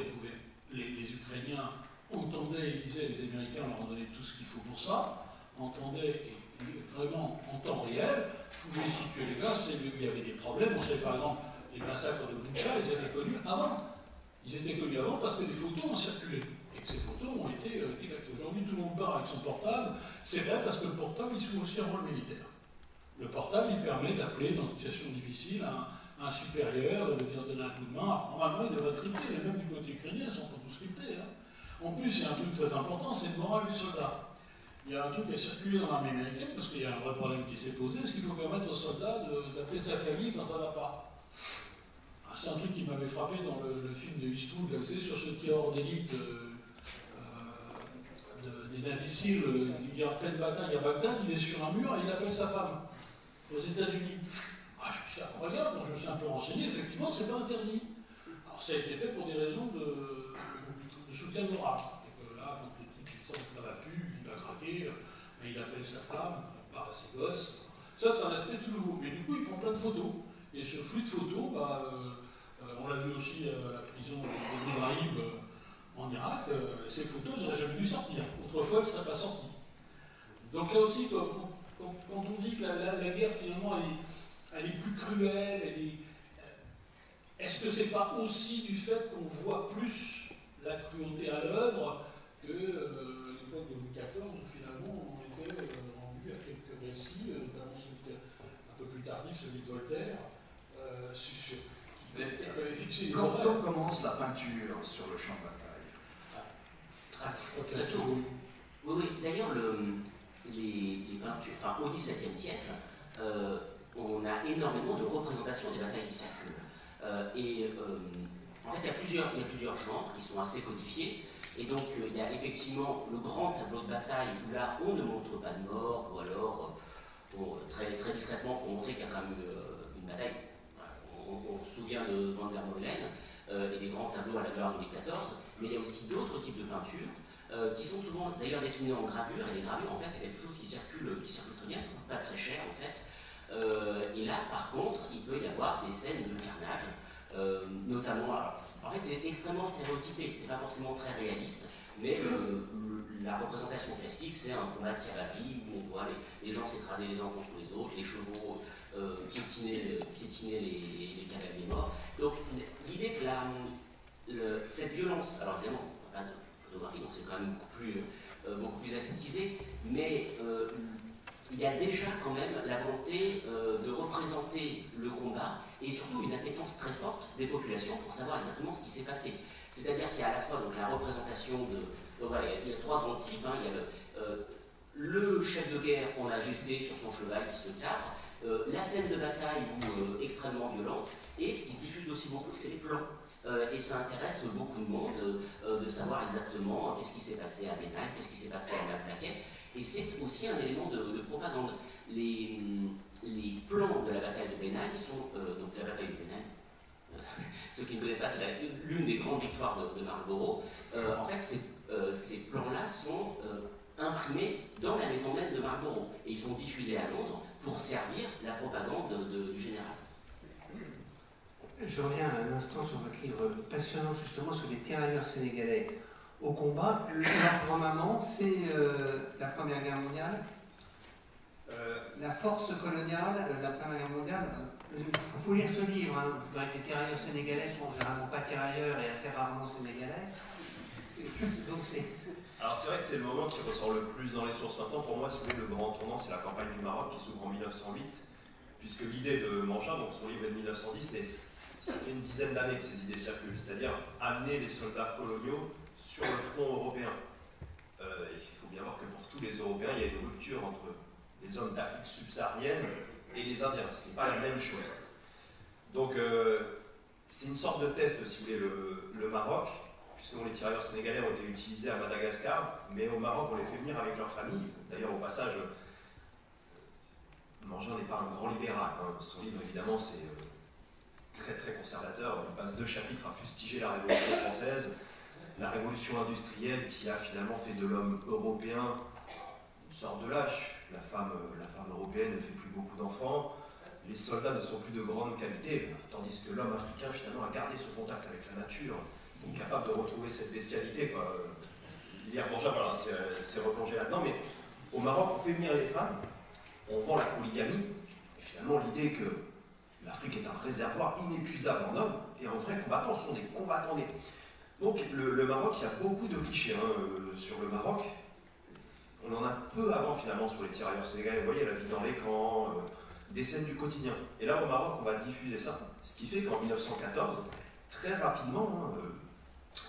les Ukrainiens entendaient et lisaient, les Américains leur ont donné tout ce qu'il faut pour ça, entendaient et vraiment en temps réel, pouvaient situer les gars, il y avait des problèmes. On savait par exemple, les massacres de Boucha, ils étaient connus avant. Ils étaient connus avant parce que les photos ont circulé. Et que ces photos ont été exactes. Aujourd'hui, tout le monde part avec son portable. C'est vrai parce que le portable, il joue aussi un rôle militaire. Le portable, il permet d'appeler dans une situation difficile un supérieur, de venir donner un coup de main. Normalement, il devrait crypter. Et même du côté ukrainien, ils ne sont pas tous cryptés. Hein. En plus, il y a un truc très important, c'est le moral du soldat. Il y a un truc qui a circulé dans l'armée américaine parce qu'il y a un vrai problème qui s'est posé. Est-ce qu'il faut permettre aux soldats d'appeler sa famille quand ça ne va pas? C'est un truc qui m'avait frappé dans le film de Eastwood, vous savez, sur ce tireur d'élite des imbéciles, il est en pleine bataille à Bagdad, il est sur un mur et il appelle sa femme aux États-Unis. Ah, c'est incroyable, je me suis un peu renseigné, effectivement, c'est pas interdit. Alors, ça a été fait pour des raisons de soutien moral. Et que là, quand le type il sent que ça va plus, il va craquer, mais il appelle sa femme, par ses gosses. Ça, c'est un aspect tout nouveau. Mais du coup, il prend plein de photos. Et ce flux de photos, on l'a vu aussi à la prison de Ghraib en Irak, ces photos, elles n'auraient jamais dû sortir. Autrefois, elles ne seraient pas sorties. Donc là aussi, quand on dit que la guerre, finalement, elle est plus cruelle, est-ce que c'est pas aussi du fait qu'on voit plus la cruauté à l'œuvre que l'époque de Louis XIV, où finalement, on était rendu à quelques récits, notamment celui un peu plus tardif, celui de Voltaire, Quand on commence la peinture sur le champ de bataille? Très tôt. Oui, d'ailleurs, les peintures, enfin, au XVIIe siècle, on a énormément de représentations des batailles qui circulent. En fait, il y a plusieurs genres qui sont assez codifiés. Et donc, il y a effectivement le grand tableau de bataille où là, on ne montre pas de mort, ou alors, très, très discrètement, pour montrer qu'il y a quand même une bataille. On se souvient de Van der Meulen et des grands tableaux à la gloire de Louis XIV, mais il y a aussi d'autres types de peintures qui sont souvent d'ailleurs déclinées en gravure, et les gravures en fait c'est quelque chose qui circule très bien, qui ne coûte pas très cher en fait. Et là par contre il peut y avoir des scènes de carnage, notamment, alors, en fait c'est extrêmement stéréotypé, c'est pas forcément très réaliste, mais la représentation classique c'est un combat de cavalerie où on voit les gens s'écraser les uns contre les autres, les chevaux piétiner les cavaliers morts. Donc l'idée que cette violence, alors évidemment, pas de photographie, donc c'est quand même beaucoup plus aseptisé, mais il y a déjà quand même la volonté de représenter le combat et surtout une appétence très forte des populations pour savoir exactement ce qui s'est passé. C'est-à-dire qu'il y a à la fois donc, la représentation Donc voilà, il y a trois grands types. Hein. Il y a le chef de guerre qu'on a gesté sur son cheval qui se cadre, la scène de bataille extrêmement violente, et ce qui se diffuse aussi beaucoup, c'est les plans. Et ça intéresse beaucoup de monde de savoir exactement qu'est-ce qui s'est passé à Benal, qu'est-ce qui s'est passé à la plaquette. Et c'est aussi un élément de propagande. Les plans de la bataille de Benal sont, donc la bataille de Benal, ceux qui ne connaissent pas, c'est l'une des grandes victoires de Marlborough. En fait, ces plans-là sont imprimés dans la maison même de Marlborough, et ils sont diffusés à Londres pour servir la propagande du général. Je reviens un instant sur votre livre passionnant justement sur les tirailleurs sénégalais au combat. Leur grand-maman, c'est la Première Guerre mondiale. La force coloniale de la Première Guerre mondiale. Il faut lire ce livre. Hein. Vous verrez que les tirailleurs sénégalais sont généralement pas tirailleurs et assez rarement sénégalais. Donc alors c'est vrai que c'est le moment qui ressort le plus dans les sources. Maintenant, pour moi, si vous voulez, le grand tournant, c'est la campagne du Maroc qui s'ouvre en 1908, puisque l'idée de Mangin, donc son livre est de 1910, mais ça fait une dizaine d'années que ces idées circulent, c'est-à-dire amener les soldats coloniaux sur le front européen. Il faut bien voir que pour tous les Européens, il y a une rupture entre les hommes d'Afrique subsaharienne et les Indiens. Ce n'est pas la même chose. Donc, c'est une sorte de test, si vous voulez, le Maroc, puisque les tirailleurs sénégalais ont été utilisés à Madagascar, mais au Maroc, on les fait venir avec leur famille. D'ailleurs, au passage, Mangin n'est pas un grand libéral. Hein. Son livre, évidemment, c'est très très conservateur. Il passe 2 chapitres à fustiger la Révolution française, la révolution industrielle qui a finalement fait de l'homme européen une sorte de lâche. La femme européenne ne fait plus beaucoup d'enfants, les soldats ne sont plus de grande qualité, tandis que l'homme africain finalement a gardé ce contact avec la nature, donc capable de retrouver cette bestialité. Hier, Mangin, voilà, c'est replongé là-dedans, mais au Maroc, on fait venir les femmes, on vend la polygamie, et finalement l'idée que l'Afrique est un réservoir inépuisable en hommes, et en vrai combattants sont des combattants nés. Donc le Maroc, il y a beaucoup de clichés sur le Maroc. On en a peu avant finalement sur les tirailleurs sénégalais. Vous voyez la vie dans les camps, des scènes du quotidien. Et là au Maroc, on va diffuser ça. Ce qui fait qu'en 1914, très rapidement,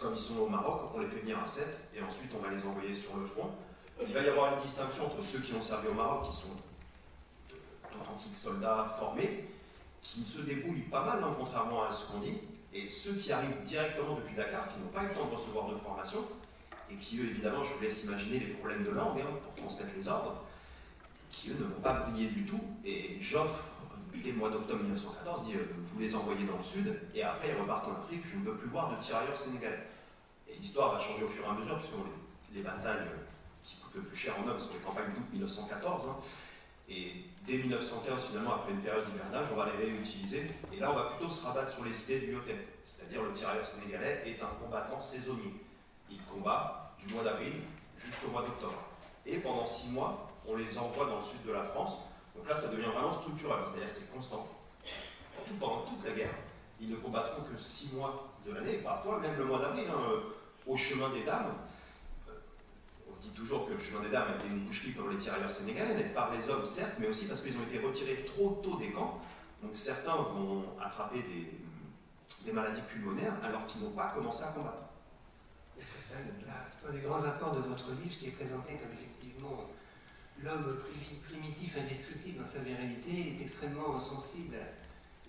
comme ils sont au Maroc, on les fait venir à Sète, et ensuite on va les envoyer sur le front. Il va y avoir une distinction entre ceux qui ont servi au Maroc, qui sont d'authentiques soldats formés, qui se débrouillent pas mal, contrairement à ce qu'on dit, et ceux qui arrivent directement depuis Dakar, qui n'ont pas eu le temps de recevoir de formation, et qui, eux, évidemment, je vous laisse imaginer les problèmes de langue pour transmettre les ordres, qui, eux, ne vont pas briller du tout. Et Joffre, dès le mois d'octobre 1914, dit vous les envoyez dans le sud, et après ils repartent en Afrique, je ne veux plus voir de tirailleurs sénégalais. Et l'histoire va changer au fur et à mesure, puisque les batailles qui coûtent le plus cher en hommes sont les campagnes d'août 1914. Et dès 1915, finalement, après une période d'hivernage, on va les réutiliser. Et là, on va plutôt se rabattre sur les idées de Lyotet. C'est-à-dire le tirailleur sénégalais est un combattant saisonnier. Il combat du mois d'avril jusqu'au mois d'octobre. Et pendant 6 mois, on les envoie dans le sud de la France. Donc là, ça devient vraiment structurel, c'est-à-dire c'est constant. Pendant toute la guerre, ils ne combattront que 6 mois de l'année, parfois même le mois d'avril, au chemin des dames. On dit toujours que le chemin des dames était une boucherie pour les tirailleurs sénégalais, mais par les hommes certes, mais aussi parce qu'ils ont été retirés trop tôt des camps. Donc certains vont attraper des maladies pulmonaires alors qu'ils n'ont pas commencé à combattre. C'est un des grands apports de votre livre qui est présenté comme effectivement l'homme primitif, indestructible dans sa virilité, est extrêmement sensible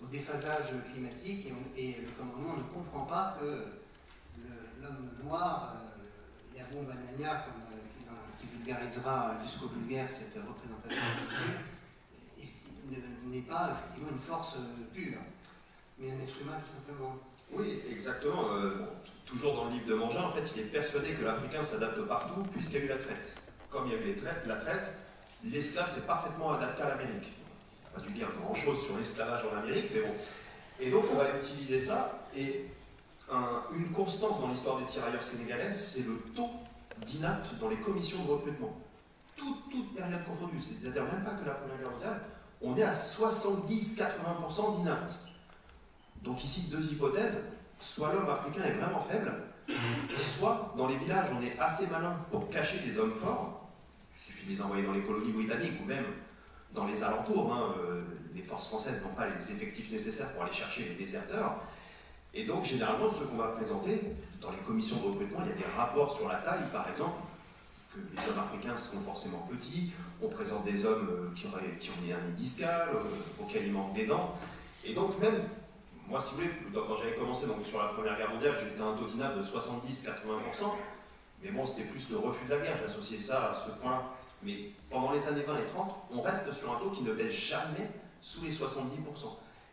au déphasage climatique et le commandement ne comprend pas que l'homme noir, Yabon Banania, qui vulgarisera jusqu'au vulgaire cette représentation de Dieu, n'est pas effectivement une force pure, mais un être humain tout simplement. Oui, exactement. Toujours dans le livre de Mangin, en fait, il est persuadé que l'Africain s'adapte partout puisqu'il y a eu la traite. Comme il y a eu la traite, l'esclave s'est parfaitement adapté à l'Amérique. On n'a pas dû dire grand-chose sur l'esclavage en Amérique, mais bon. Et donc, on va utiliser ça. Et une constante dans l'histoire des tirailleurs sénégalais, c'est le taux d'inaptes dans les commissions de recrutement. Toute période confondue, c'est-à-dire même pas que la Première Guerre mondiale, on est à 70-80% d'inaptes. Donc ici, 2 hypothèses. Soit l'homme africain est vraiment faible, soit dans les villages, on est assez malin pour cacher des hommes forts. Il suffit de les envoyer dans les colonies britanniques ou même dans les alentours. Les forces françaises n'ont pas les effectifs nécessaires pour aller chercher les déserteurs. Et donc, généralement, ce qu'on va présenter, dans les commissions de recrutement, il y a des rapports sur la taille, par exemple, que les hommes africains seront forcément petits, on présente des hommes qui ont des hernies discales, auxquels il manque des dents. Et donc, même, moi, si vous voulez, quand j'avais commencé donc, sur la Première Guerre mondiale, j'étais un taux d'INA de 70-80%, mais bon, c'était plus le refus de la guerre, j'associais ça à ce point-là. Mais pendant les années 20 et 30, on reste sur un taux qui ne baisse jamais sous les 70%.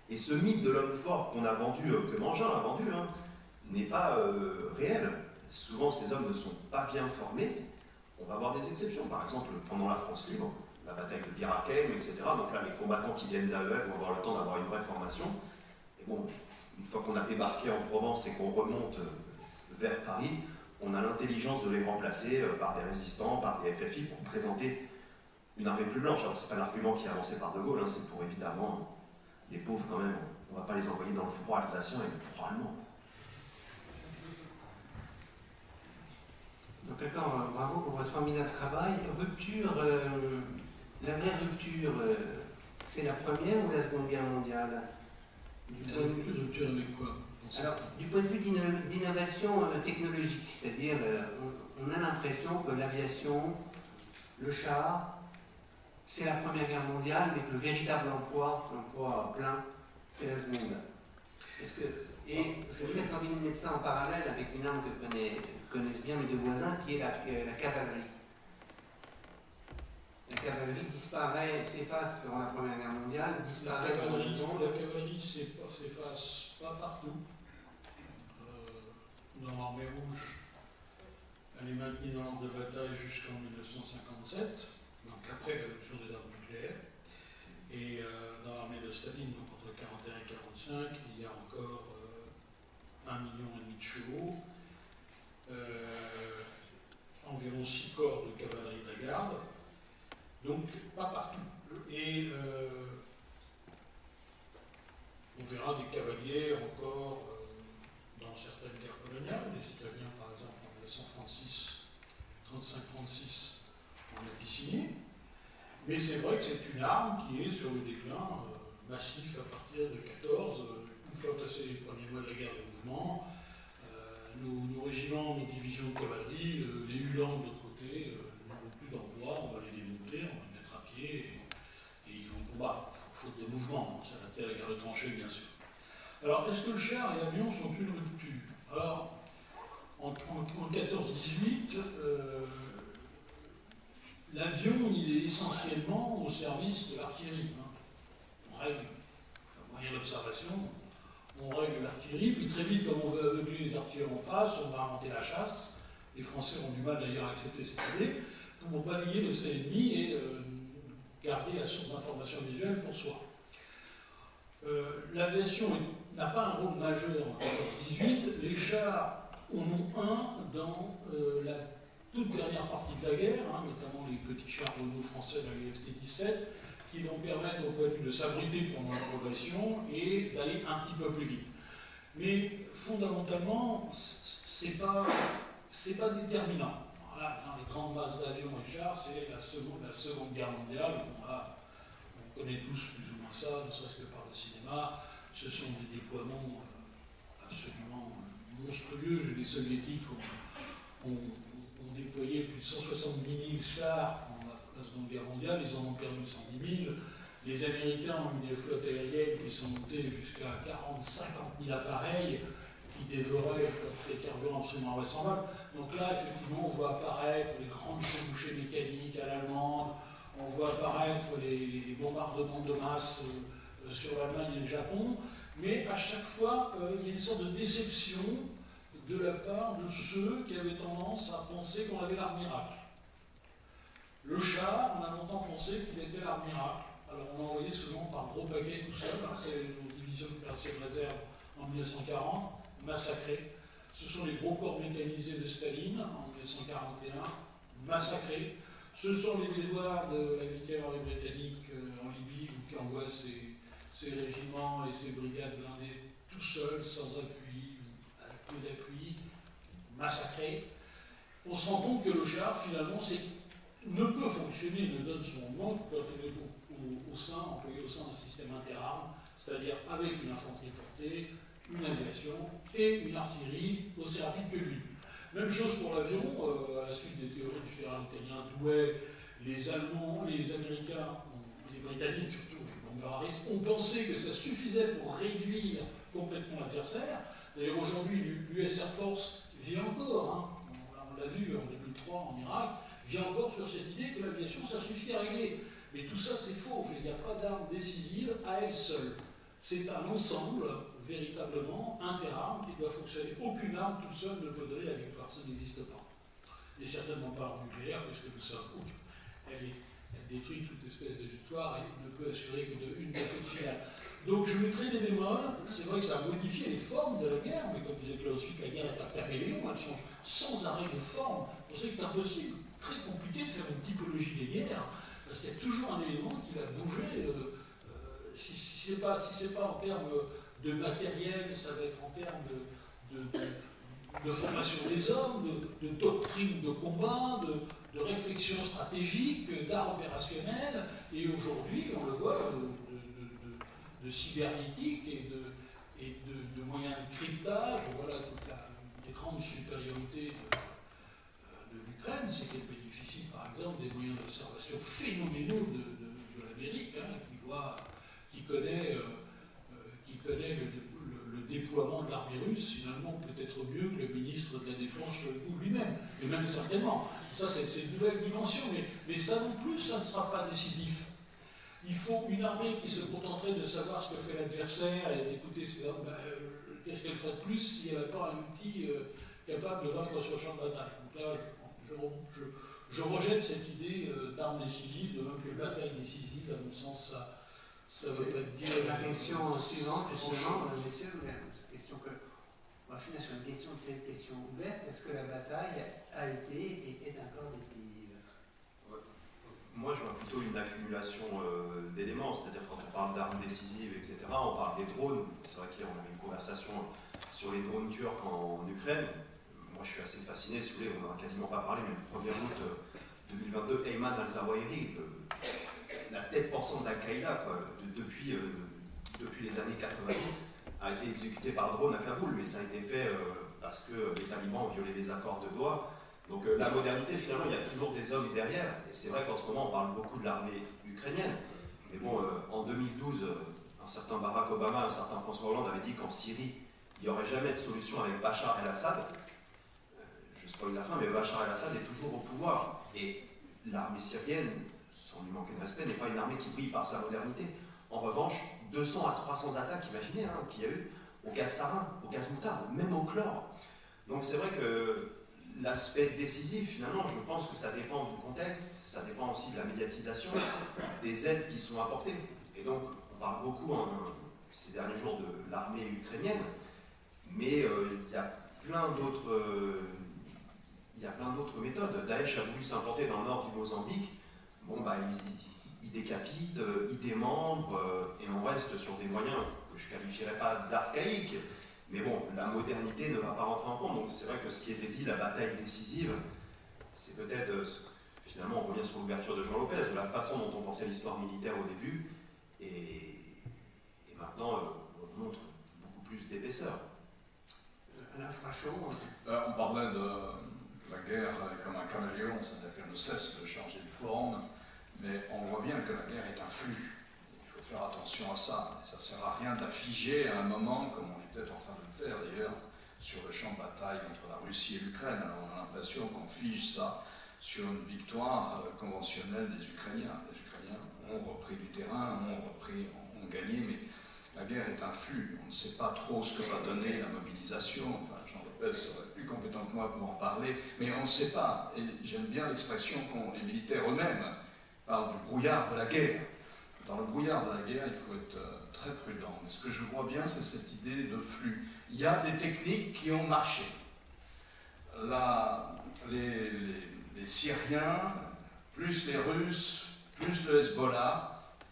Et ce mythe de l'homme fort qu'on a vendu, que Mangin a vendu, hein, n'est pas réel. Souvent, ces hommes ne sont pas bien formés. On va avoir des exceptions. Par exemple, pendant la France libre, la bataille de Bir Hakeim, etc. Donc là, les combattants qui viennent d'AEF vont avoir le temps d'avoir une vraie formation. Et bon, une fois qu'on a débarqué en Provence et qu'on remonte vers Paris, on a l'intelligence de les remplacer par des résistants, par des FFI, pour présenter une armée plus blanche. Alors, ce n'est pas l'argument qui est avancé par De Gaulle, hein, c'est pour évidemment... Les pauvres, quand même, on ne va pas les envoyer dans le froid alsacien et le froid allemand. Donc d'accord, bravo pour votre formidable travail. Rupture, la vraie rupture, c'est la Première ou la Seconde Guerre mondiale? Rupture avec quoi? Alors, du point de vue d'innovation technologique, c'est-à-dire, on a l'impression que l'aviation, le char, c'est la Première Guerre mondiale, mais que le véritable emploi, l'emploi plein, c'est la Seconde. Et je vous laisse continuer de mettre ça en parallèle avec une arme que connaissent bien mes deux voisins, qui est la cavalerie. La cavalerie disparaît, s'efface pendant la Première Guerre mondiale, disparaît pendant la Seconde. La cavalerie s'efface pas partout. Dans l'armée rouge, elle est maintenue dans l'ordre de bataille jusqu'en 1957. Donc après l'adoption des armes nucléaires. Et dans l'armée de Staline, donc entre 1941 et 1945, il y a encore 1,5 million de chevaux, environ 6 corps de cavalerie de la garde, donc pas partout. Et on verra des cavaliers encore dans certaines guerres coloniales. Les Italiens, par exemple, en 1935-36, en Abyssinie. Mais c'est vrai que c'est une arme qui est sur le déclin massif à partir de 1914, une fois passé les premiers mois de la guerre de mouvement. Nos régiments, nos divisions de cavalerie, les Uhlans de l'autre côté, n'auront plus d'emploi, on va les démonter, on va les mettre à pied, et ils vont combattre, faute de mouvement, s'adapter à la guerre de tranchées, bien sûr. Alors, est-ce que le char et l'avion sont une rupture? Alors, en 14-18, l'avion, il est essentiellement au service de l'artillerie. Hein. On règle, moyen d'observation, on règle l'artillerie, puis très vite, comme on veut aveugler les artilleurs en face, on va inventer la chasse. Les Français ont du mal d'ailleurs à accepter cette idée, pour balayer le ciel ennemi et garder la source d'information visuelle pour soi. L'aviation n'a pas un rôle majeur en 14-18, les chars en ont un dans la toute dernière partie de la guerre, hein, notamment les petits chars Renault français, la FT-17, qui vont permettre aux poilus de s'abriter pendant la progression et d'aller un petit peu plus vite. Mais fondamentalement, c'est pas déterminant. Voilà, dans les grandes masses d'avions et chars, c'est la seconde Guerre mondiale. On connaît tous plus ou moins ça, ne serait-ce que par le cinéma. Ce sont des déploiements absolument monstrueux. Les soviétiques ont déployé plus de 170 000 chars pendant la Seconde Guerre mondiale, ils en ont perdu 110 000. Les Américains ont eu des flottes aériennes qui sont montées jusqu'à 40-50 000 appareils qui dévoraient des carburants absolument invraisemblables. Donc là, effectivement, on voit apparaître les grandes chevauchées mécaniques à l'allemande, on voit apparaître les bombardements de masse sur l'Allemagne et le Japon, mais à chaque fois, il y a une sorte de déception de la part de ceux qui avaient tendance à penser qu'on avait l'arme miracle. Le char, on a longtemps pensé qu'il était l'arme miracle. Alors on envoyait souvent par gros paquets tout seul, hein, c'est nos divisions de de réserve en 1940, massacrées. Ce sont les gros corps mécanisés de Staline en 1941, massacrés. Ce sont les déboires de la 8e armée britannique en Libye, qui envoie ses régiments et ses brigades blindées tout seuls, sans appui, avec peu d'appui, massacrés. On se rend compte que le char, finalement, ne peut fonctionner, ne donne son nom quand il est employé au sein d'un système interarmes, c'est-à-dire avec une infanterie portée, une aviation aussi rapide que lui. Même chose pour l'avion, à la suite des théories du général italien Douai, les Allemands, les Américains, les Britanniques surtout, les bombers Harris, ont pensé que ça suffisait pour réduire complètement l'adversaire. D'ailleurs aujourd'hui, l'US Air Force vit encore, on l'a vu en 2003 en Irak, vient encore sur cette idée que l'aviation, ça suffit à régler. Mais tout ça, c'est faux. Il n'y a pas d'arme décisive à elle seule. C'est un ensemble, véritablement, interarmes, qui doit fonctionner. Aucune arme toute seule ne peut donner la victoire. Ça n'existe pas. Et certainement pas l'arme nucléaire, puisque nous savons qu'elle détruit toute espèce de victoire et ne peut assurer qu'une défaite finale. Donc je mettrai des bémols. C'est vrai que ça a modifié les formes de la guerre, mais comme disait Claude Suite, la guerre est un perméléon, elle change sans arrêt de forme. Pour ça que c'est impossible, très compliqué de faire une typologie des guerres, parce qu'il y a toujours un élément qui va bouger. Si ce n'est pas en termes de matériel, ça va être en termes de formation des hommes, de doctrine de combat, de réflexion stratégique, d'art opérationnel, et aujourd'hui, on le voit, de cybernétique et de moyens de cryptage. Voilà toute une grande supériorité de l'Ukraine, c'est qu'elle bénéficie par exemple des moyens d'observation phénoménaux de l'Amérique, qui connaît le déploiement de l'armée russe, finalement peut-être mieux que le ministre de la Défense lui-même, et même certainement. Ça, c'est une nouvelle dimension, mais ça non plus, ça ne sera pas décisif. Il faut une armée qui se contenterait de savoir ce que fait l'adversaire et d'écouter ses armes. Qu'est-ce qu'elle ferait de plus si elle n'a pas un outil capable de vaincre sur le champ de bataille? Donc là, je rejette cette idée d'arme décisive, de même que bataille décisive. À mon sens, ça veut pas dire. La question suivante, justement, messieurs, question que. On va finir sur une question, c'est une question ouverte. Est-ce que la bataille a été et est encore décisive? Moi, je vois plutôt une accumulation d'éléments, c'est-à-dire quand on parle d'armes décisives, etc., on parle des drones. C'est vrai qu'on avait une conversation sur les drones turcs en Ukraine. Moi, je suis assez fasciné, si vous voulez, on n'en a quasiment pas parlé, mais le 1er août 2022, Ayman al-Zawahiri, la tête pensante d'Al-Qaïda, depuis les années 90, a été exécuté par drone à Kaboul, mais ça a été fait parce que les talibans ont violé les accords de Doha. Donc la modernité, finalement, il y a toujours des hommes derrière. Et c'est vrai qu'en ce moment, on parle beaucoup de l'armée ukrainienne. Mais bon, en 2012, un certain Barack Obama, un certain François Hollande avait dit qu'en Syrie, il n'y aurait jamais de solution avec Bachar el-Assad. Je spoil la fin, mais Bachar el-Assad est toujours au pouvoir. Et l'armée syrienne, sans lui manquer de respect, n'est pas une armée qui brille par sa modernité. En revanche, 200 à 300 attaques, imaginez, qu'il y a eu au gaz sarin, au gaz moutarde, même au chlore. Donc c'est vrai que l'aspect décisif, finalement, je pense que ça dépend du contexte, ça dépend aussi de la médiatisation, des aides qui sont apportées. Et donc, on parle beaucoup ces derniers jours de l'armée ukrainienne, mais il y a plein d'autres méthodes. Daesh a voulu s'implanter dans le nord du Mozambique. Bon, ils décapitent, ils démembrent, et on reste sur des moyens que je ne qualifierais pas d'archaïques. Mais bon, la modernité ne va pas rentrer en compte. Donc c'est vrai que ce qui était dit, la bataille décisive, c'est peut-être, finalement, on revient sur l'ouverture de Jean Lopez, de la façon dont on pensait l'histoire militaire au début, et maintenant, on montre beaucoup plus d'épaisseur. Alain Frachon. On parlait de la guerre comme un caméléon, c'est-à-dire qu'elle ne cesse de changer de forme, mais on voit bien que la guerre est un flux. Il faut faire attention à ça. Ça ne sert à rien d'affiger à un moment, comme on est peut-être en train de le faire d'ailleurs, sur le champ de bataille entre la Russie et l'Ukraine. Alors on a l'impression qu'on fige ça sur une victoire conventionnelle des Ukrainiens. Les Ukrainiens ont repris du terrain, ont gagné, mais la guerre est un flux. On ne sait pas trop ce que va donner la mobilisation. Enfin, Jean Lopez serait plus compétent que moi pour en parler, mais on ne sait pas. Et j'aime bien l'expression qu'ont les militaires eux-mêmes parlent du brouillard de la guerre. Dans le brouillard de la guerre, il faut être très prudent. Mais ce que je vois bien, c'est cette idée de flux. Il y a des techniques qui ont marché. Là, les Syriens, plus les Russes, plus le Hezbollah,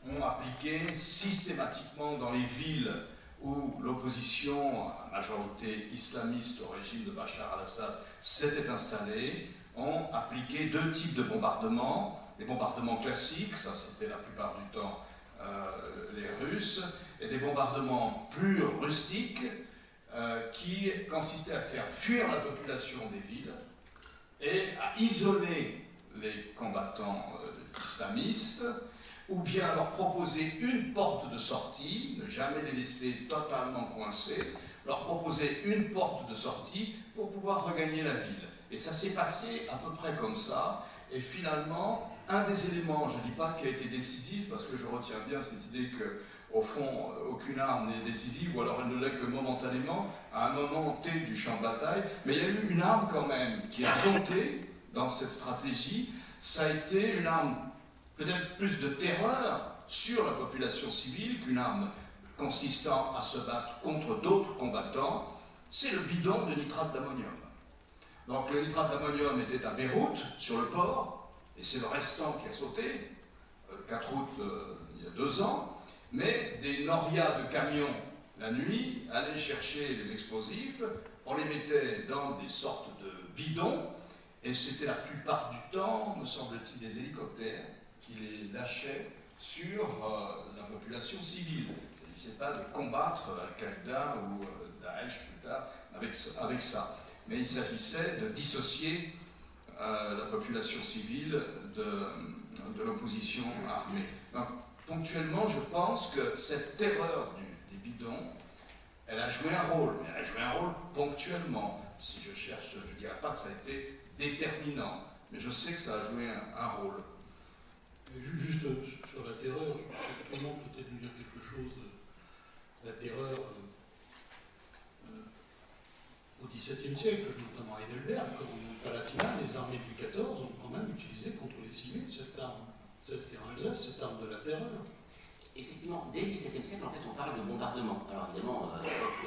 ont appliqué systématiquement dans les villes où l'opposition à la majorité islamiste au régime de Bachar al-Assad s'était installée, ont appliqué deux types de bombardements. Des bombardements classiques, ça c'était la plupart du temps les Russes, et des bombardements plus rustiques, qui consistait à faire fuir la population des villes et à isoler les combattants islamistes, ou bien leur proposer une porte de sortie, ne jamais les laisser totalement coincés, leur proposer une porte de sortie pour pouvoir regagner la ville. Et ça s'est passé à peu près comme ça, et finalement, un des éléments, je ne dis pas qui a été décisif, parce que je retiens bien cette idée que, au fond, aucune arme n'est décisive, ou alors elle ne l'est que momentanément, à un moment T du champ de bataille, mais il y a eu une arme quand même qui a compté dans cette stratégie. Ça a été une arme peut-être plus de terreur sur la population civile qu'une arme consistant à se battre contre d'autres combattants, c'est le bidon de nitrate d'ammonium. Donc le nitrate d'ammonium était à Beyrouth, sur le port, et c'est le restant qui a sauté, le 4 août il y a 2 ans, mais des norias de camions la nuit allaient chercher les explosifs, on les mettait dans des sortes de bidons, et c'était la plupart du temps, me semble-t-il, des hélicoptères qui les lâchaient sur la population civile. Il ne s'agissait pas de combattre Al-Qaïda ou Daesh plus tard avec ça. Mais il s'agissait de dissocier la population civile de l'opposition armée. Donc, ponctuellement, je pense que cette terreur des bidons, elle a joué un rôle, mais elle a joué un rôle ponctuellement. Si je cherche, je ne dirais pas que ça a été déterminant, mais je sais que ça a joué un rôle. Juste sur la terreur, je pense que tout le monde peut-être nous dire quelque chose de la terreur au XVIIe siècle, notamment à Heidelberg, comme au Palatinat, les armées du XIV ont quand même utilisé contre les civils cette arme, cette arme de la terreur. Effectivement, dès le XVIIe siècle, en fait, on parle de bombardement. Alors évidemment, à l'époque,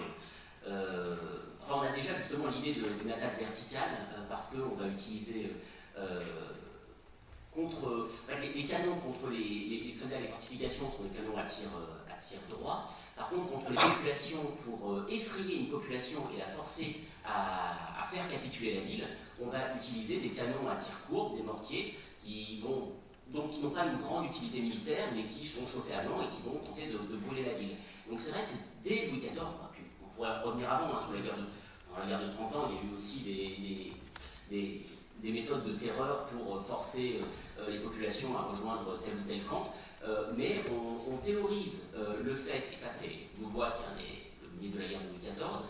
on a déjà justement l'idée d'une attaque verticale, parce qu'on va utiliser contre les canons contre les soldats et les fortifications sont des canons à tir droit. Par contre, contre les populations, pour effrayer une population et la forcer à faire capituler la ville, on va utiliser des canons à tir court, des mortiers, qui n'ont pas une grande utilité militaire, mais qui sont chauffés à blanc et qui vont tenter de brûler la ville. Donc c'est vrai que dès Louis XIV, on pourrait revenir avant, dans la guerre de 30 ans, il y a eu aussi des méthodes de terreur pour forcer les populations à rejoindre tel ou tel camp. Mais on théorise le fait, et ça c'est Louvois qui est le ministre de la guerre de Louis XIV,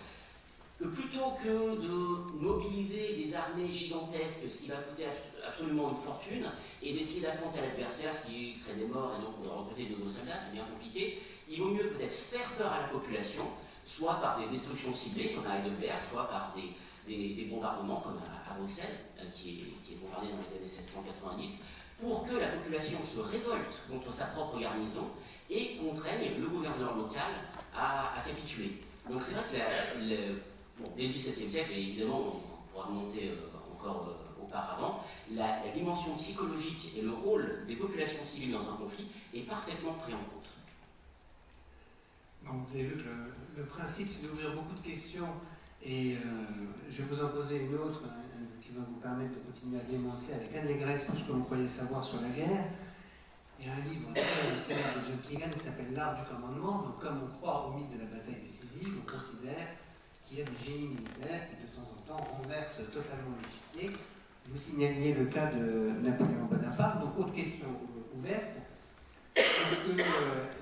que plutôt que de mobiliser des armées gigantesques, ce qui va coûter absolument une fortune, et d'essayer d'affronter l'adversaire, ce qui crée des morts, et donc on doit recruter de nouveaux soldats, c'est bien compliqué, il vaut mieux peut-être faire peur à la population, soit par des destructions ciblées, comme à Heidelberg, soit par des bombardements, comme à Bruxelles, qui est bombardé dans les années 1690, pour que la population se révolte contre sa propre garnison et contraigne le gouverneur local à capituler. Donc c'est vrai que dès le XVIIe siècle, et évidemment on pourra remonter encore auparavant, la dimension psychologique et le rôle des populations civiles dans un conflit est parfaitement pris en compte. Donc, vous avez vu que le principe c'est d'ouvrir beaucoup de questions et je vais vous en poser une autre qui va vous permettre de continuer à démontrer avec allégresse tout ce que vous croyez savoir sur la guerre. Il y a un livre très célèbre de John Keegan qui s'appelle L'art du commandement. Donc, comme on croit au mythe de la bataille décisive, on considère qu'il y a des génies militaires qui de temps en temps renversent totalement l'échiquier. Vous signaliez le cas de Napoléon Bonaparte. Donc, autre question ouverte. Est-ce que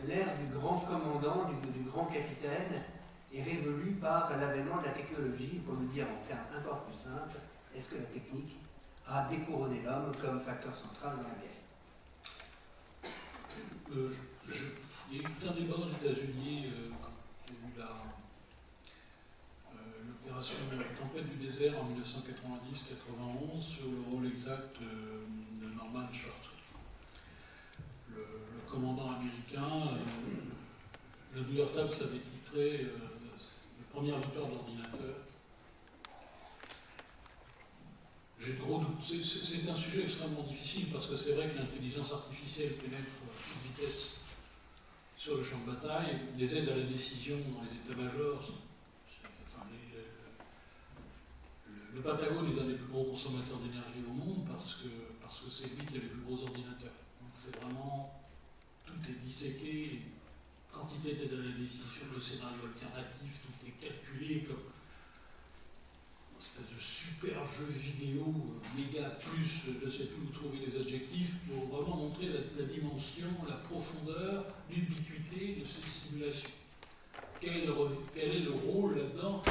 l'ère du grand commandant, du grand capitaine, est révolue par l'avènement de la technologie? Pour le dire en termes encore plus simples, est-ce que la technique a découronné l'homme comme facteur central dans la guerre? Il y a eu un débat aux États-Unis qui a eu l'opération Tempête du désert en 1990-91 sur le rôle exact de Norman Short. Le commandant américain, le New York Times avait titré le premier inventeur d'ordinateur. J'ai trop doute. C'est un sujet extrêmement difficile parce que c'est vrai que l'intelligence artificielle pénètre à toute vitesse sur le champ de bataille. Les aides à la décision dans les états-majors, le Pentagone est un des plus gros consommateurs d'énergie au monde parce que c'est lui qui a les plus gros ordinateurs. Donc c'est vraiment, tout est disséqué. Quand quantité de décisions, de scénarios alternatifs, tout est calculé comme une espèce de super jeu vidéo, méga plus, je ne sais plus où trouver les adjectifs, pour vraiment montrer la dimension, la profondeur, l'ubiquité de ces simulations. Quel est le rôle là-dedans?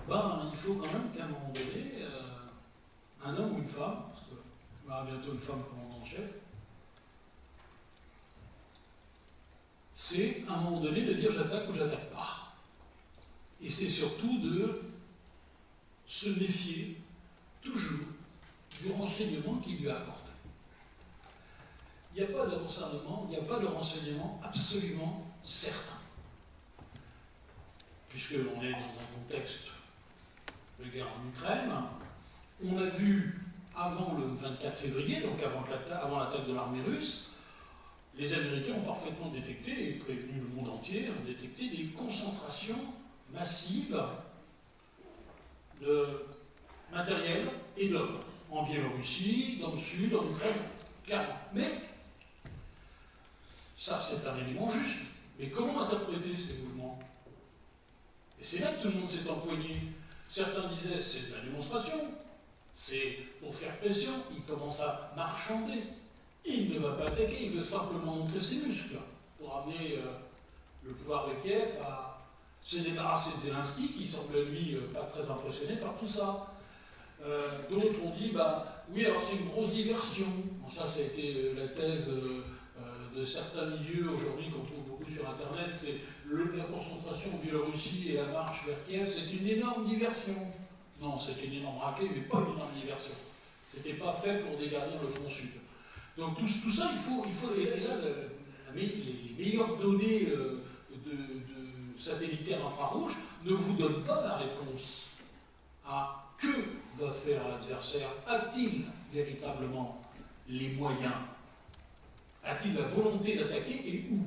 Ben, il faut quand même qu'à un moment donné, un homme ou une femme, parce qu'on aura bientôt une femme commandant en chef, c'est à un moment donné de dire j'attaque ou j'attaque pas. Et c'est surtout de se méfier toujours du renseignement qu'il lui a apporté. Il n'y a pas de renseignement, il n'y a pas de renseignement absolument certain. Puisqu'on est dans un contexte de guerre en Ukraine, on a vu avant le 24 février, donc avant l'attaque de l'armée russe, les Américains ont parfaitement détecté, et prévenu le monde entier, ont détecté des concentrations massives de matériel et d'hommes, en Biélorussie, dans le sud, en Ukraine, clairement. Mais, ça c'est un élément juste. Mais comment interpréter ces mouvements? Et c'est là que tout le monde s'est empoigné. Certains disaient c'est de la démonstration, c'est pour faire pression, il commence à marchander. Il ne va pas attaquer, il veut simplement montrer ses muscles pour amener le pouvoir de Kiev à se débarrasser de Zelensky, qui semble lui pas très impressionné par tout ça. D'autres ont dit, bah oui, alors c'est une grosse diversion. Bon, ça a été la thèse de certains milieux aujourd'hui qu'on trouve beaucoup sur Internet, c'est la concentration en Biélorussie et la marche vers Kiev, c'est une énorme diversion. Non, c'était une énorme raclée, mais pas une énorme diversion. C'était pas fait pour dégarnir le front sud. Donc tout ça, il faut et là, les meilleures données de satellitaires infrarouges ne vous donnent pas la réponse à que va faire l'adversaire. A-t-il véritablement les moyens? A-t-il la volonté d'attaquer et où?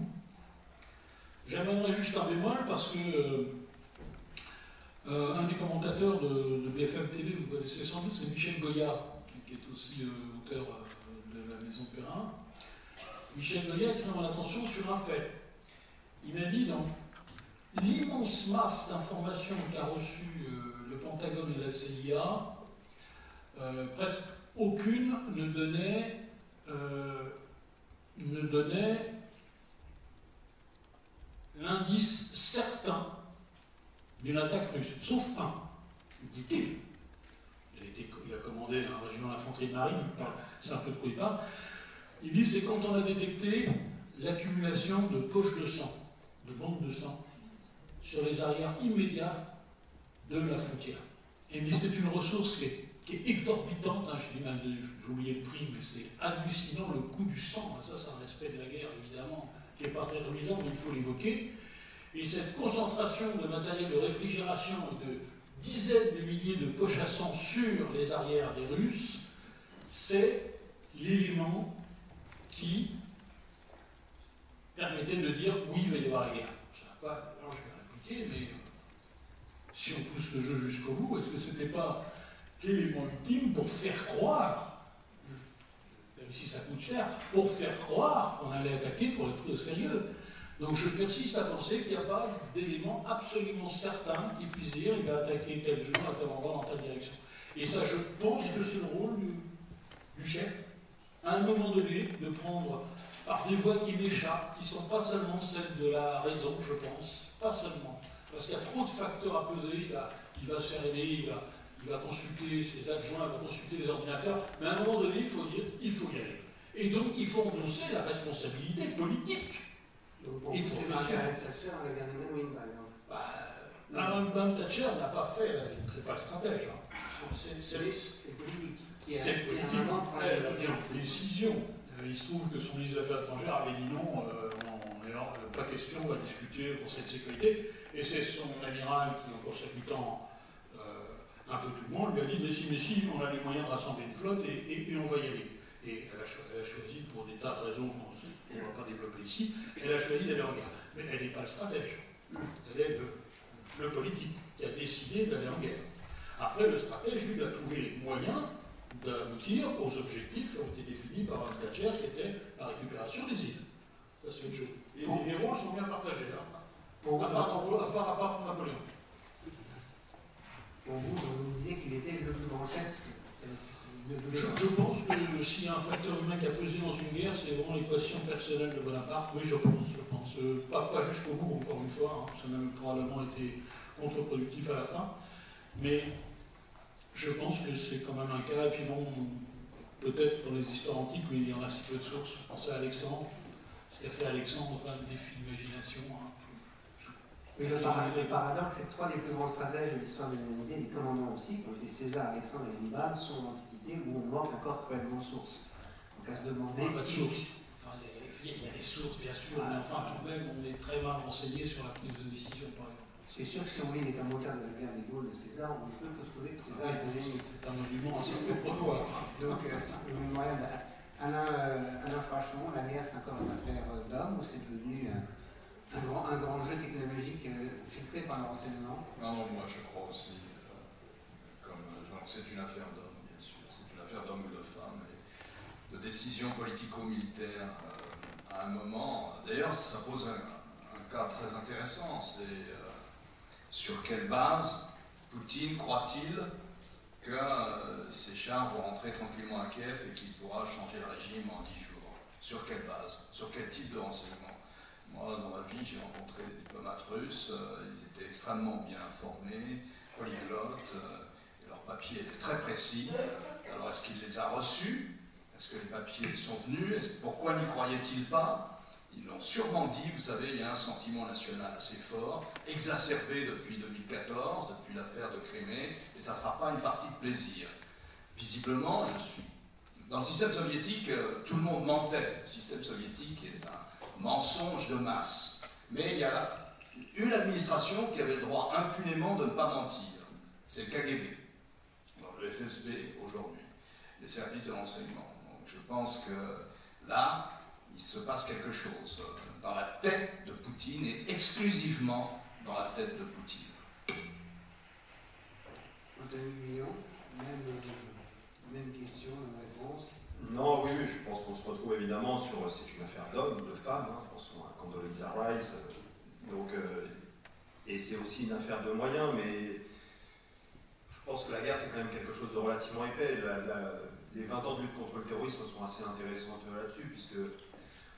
J'amènerai juste un bémol parce que un des commentateurs de BFM TV, vous connaissez sans doute, c'est Michel Goya, qui est aussi auteur de la Maison de Perrin. Michel Goya tient mon attention sur un fait. Il m'a dit dans l'immense masse d'informations qu'a reçu le Pentagone et la CIA, presque aucune ne donnait l'indice certain d'une attaque russe, sauf un, dit-il. Il a commandé un régiment d'infanterie de marine, c'est un peu de quoi il parle. Il dit c'est quand on a détecté l'accumulation de poches de sang, de bandes de sang, sur les arrières immédiats de la frontière. Et il dit c'est une ressource qui est exorbitante, hein, je dis même, j'ai oublié le prix, mais c'est hallucinant le coût du sang, ça c'est un aspect de la guerre évidemment, qui n'est pas très reluisant, mais il faut l'évoquer. Et cette concentration de matériel de réfrigération et de dizaines de milliers de poches à sang sur les arrières des Russes, c'est l'élément qui permettait de dire oui, il va y avoir la guerre. Ça va pas, alors je vais répliquer, mais si on pousse le jeu jusqu'au bout, est-ce que c'était pas l'élément ultime pour faire croire, même si ça coûte cher, pour faire croire qu'on allait attaquer pour être pris au sérieux? Donc je persiste à penser qu'il n'y a pas d'élément absolument certain qui puisse dire il va attaquer tel jour, à tel endroit, dans telle direction. Et ça, je pense que c'est le rôle du chef, à un moment donné, de prendre par des voies qui m'échappent, qui ne sont pas seulement celles de la raison, je pense, pas seulement. Parce qu'il y a trop de facteurs à peser, il va se faire aider, il va consulter ses adjoints, il va consulter les ordinateurs, mais à un moment donné, il faut dire, il faut y aller. Et donc, il faut endosser la responsabilité politique. Donc, et pour Margaret Thatcher, elle a gagné Manwin, par exemple. Mme Thatcher n'a pas fait, c'est pas le stratège. Hein. C'est politique. C'est politique. Elle a pris une décision. Il se trouve que son ministre des Affaires étrangères avait dit non, pas question, on va discuter au Conseil de sécurité. Et c'est son amiral qui, en court-circuitant un peu tout le monde, lui a dit mais si, on a les moyens de rassembler une flotte et on va y aller. Et elle a choisi, pour des tas de raisons qu'on ne va pas développer ici, elle a choisi d'aller en guerre. Mais elle n'est pas le stratège. Elle est le politique qui a décidé d'aller en guerre. Après, le stratège, lui, a trouvé les moyens d'aboutir aux objectifs qui ont été définis par un Thatcher, qui était la récupération des îles. Ça, c'est une chose. Et les rôles sont bien partagés. Là. À part Napoléon. Pour vous, vous disiez qu'il était le plus grand chef. Je pense que s'il y a un facteur humain qui a pesé dans une guerre, c'est vraiment les passions personnelles de Bonaparte. Oui, je pense. Pas jusqu'au bout, encore une fois. Ça a même probablement été contre-productif à la fin. Mais je pense que c'est quand même un cas. Et puis bon, peut-être dans les histoires antiques, mais il y en a si peu de sources. Je pensais à Alexandre. Ce qu'a fait Alexandre, enfin, défi d'imagination. Mais le paradoxe, c'est que trois des plus grands stratèges de l'histoire de l'humanité, des commandants aussi, comme c'est César, Alexandre et Hannibal, sont l'antiquité où on manque encore cruellement de sources. Donc à se demander si... Enfin, il y a les sources, bien sûr, mais enfin, tout de même, on est très mal renseigné sur la prise de décision, par exemple. C'est sûr que si on lit les commentaires de la guerre des Gaules de César, on peut trouver que César est un génie. C'est un monument assez contrôleur. Donc, le mémorial d'Alain Frachon, la guerre, c'est encore une affaire d'homme ou c'est devenu un grand jeu technologique filtré par le renseignement? Non, moi je crois aussi, c'est une affaire d'homme, bien sûr. C'est une affaire d'homme ou de femme, et de décision politico-militaire à un moment. D'ailleurs, ça pose un cas très intéressant, c'est sur quelle base Poutine croit-il que ces chars vont rentrer tranquillement à Kiev et qu'il pourra changer le régime en 10 jours? Sur quelle base? Sur quel type de renseignement? Moi, dans ma vie, j'ai rencontré des diplomates russes, ils étaient extrêmement bien informés, polyglottes, et leurs papiers étaient très précis. Alors, est-ce qu'il les a reçus? Est-ce que les papiers sont venus? Pourquoi n'y croyaient-ils pas? Ils l'ont sûrement dit. Vous savez, il y a un sentiment national assez fort, exacerbé depuis 2014, depuis l'affaire de Crimée, et ça ne sera pas une partie de plaisir. Visiblement, dans le système soviétique, tout le monde mentait. Le système soviétique est un mensonge de masse. Mais il y a une administration qui avait le droit impunément de ne pas mentir. C'est le KGB. Alors, le FSB aujourd'hui, les services de renseignement. Donc je pense que là, il se passe quelque chose dans la tête de Poutine et exclusivement dans la tête de Poutine. Anthony Guillon, même question, même réponse. Non, oui, je pense qu'on se retrouve évidemment sur. C'est une affaire d'hommes, de femmes, hein, pensons à Condoleezza Rice. Et c'est aussi une affaire de moyens, mais je pense que la guerre, c'est quand même quelque chose de relativement épais. Les 20 ans de lutte contre le terrorisme sont assez intéressantes là-dessus, puisque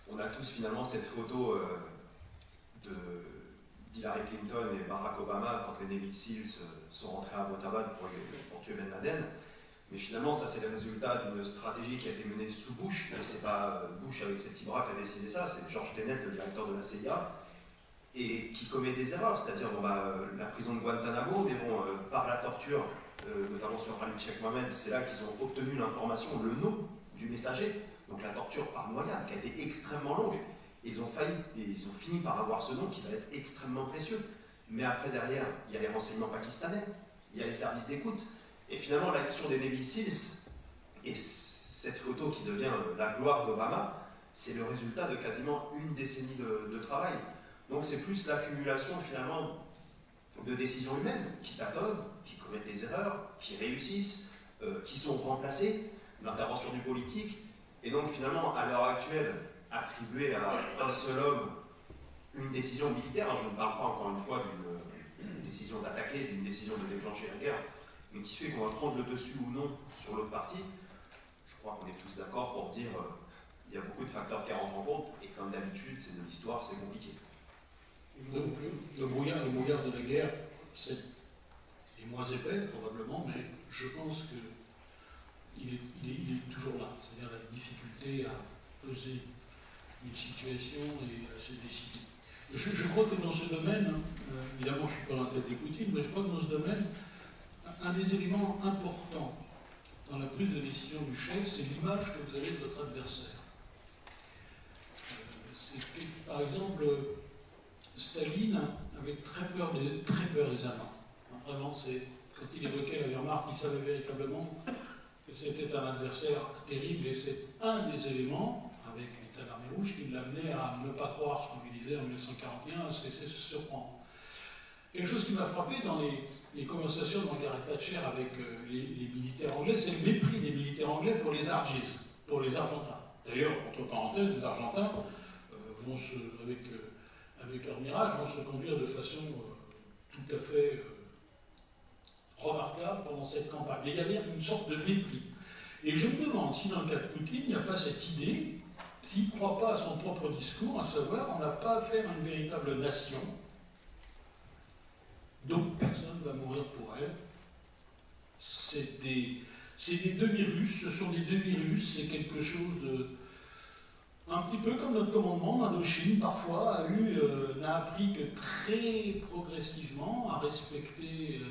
on a tous finalement cette photo d'Hillary Clinton et Barack Obama quand les Navy Seals sont rentrés à Abbottabad pour tuer Ben Laden. Mais finalement, ça c'est le résultat d'une stratégie qui a été menée sous Bush. Et c'est pas Bush avec ses petits bras qui a décidé ça, c'est George Tenet, le directeur de la CIA, et qui commet des erreurs, c'est-à-dire la prison de Guantanamo, mais par la torture, notamment sur Khalid Sheikh Mohammed, c'est là qu'ils ont obtenu l'information, le nom du messager, donc la torture par noyade, qui a été extrêmement longue. Et ils ont fini par avoir ce nom qui va être extrêmement précieux. Mais après, derrière, il y a les renseignements pakistanais, il y a les services d'écoute, et finalement, l'action des Navy Seals, et cette photo qui devient la gloire d'Obama, c'est le résultat de quasiment une décennie de travail. Donc c'est plus l'accumulation finalement de décisions humaines qui tâtonnent, qui commettent des erreurs, qui réussissent, qui sont remplacées, l'intervention du politique, et donc finalement à l'heure actuelle, attribuer à un seul homme une décision militaire, je ne parle pas encore une fois d'une décision d'attaquer, d'une décision de déclencher la guerre, mais qui fait qu'on va prendre le dessus ou non sur l'autre partie, je crois qu'on est tous d'accord pour dire il y a beaucoup de facteurs qui rentrent en compte, et comme d'habitude, c'est de l'histoire, c'est compliqué. Le brouillard de la guerre, est moins épais, probablement, mais je pense qu'il est toujours là. C'est-à-dire la difficulté à peser une situation et à se décider. Je crois que dans ce domaine, évidemment je ne suis pas dans la tête de Poutine, mais je crois que dans ce domaine, un des éléments importants dans la prise de décision du chef, c'est l'image que vous avez de votre adversaire. Par exemple, Staline avait très peur des Allemands. Vraiment, quand il évoquait la Wehrmacht, il savait véritablement que c'était un adversaire terrible, et c'est un des éléments, avec l'État d'armée rouge, qui l'amenait à ne pas croire ce qu'on lui disait en 1941, à se laisser se surprendre. Quelque chose qui m'a frappé dans les conversations de Margaret Thatcher avec les militaires anglais, c'est le mépris des militaires anglais pour les Argies, pour les Argentins. D'ailleurs, entre parenthèses, les Argentins vont avec leur mirage, vont se conduire de façon tout à fait remarquable pendant cette campagne. Mais il y avait une sorte de mépris. Et je me demande si dans le cas de Poutine, il n'y a pas cette idée, s'il ne croit pas à son propre discours, à savoir, on n'a pas affaire à une véritable nation, donc personne ne va mourir pour elle. C'est des demi-Russes, ce sont des demi-Russes, c'est quelque chose de... Un petit peu comme notre commandement d'Indochine, parfois, n'a appris que très progressivement à respecter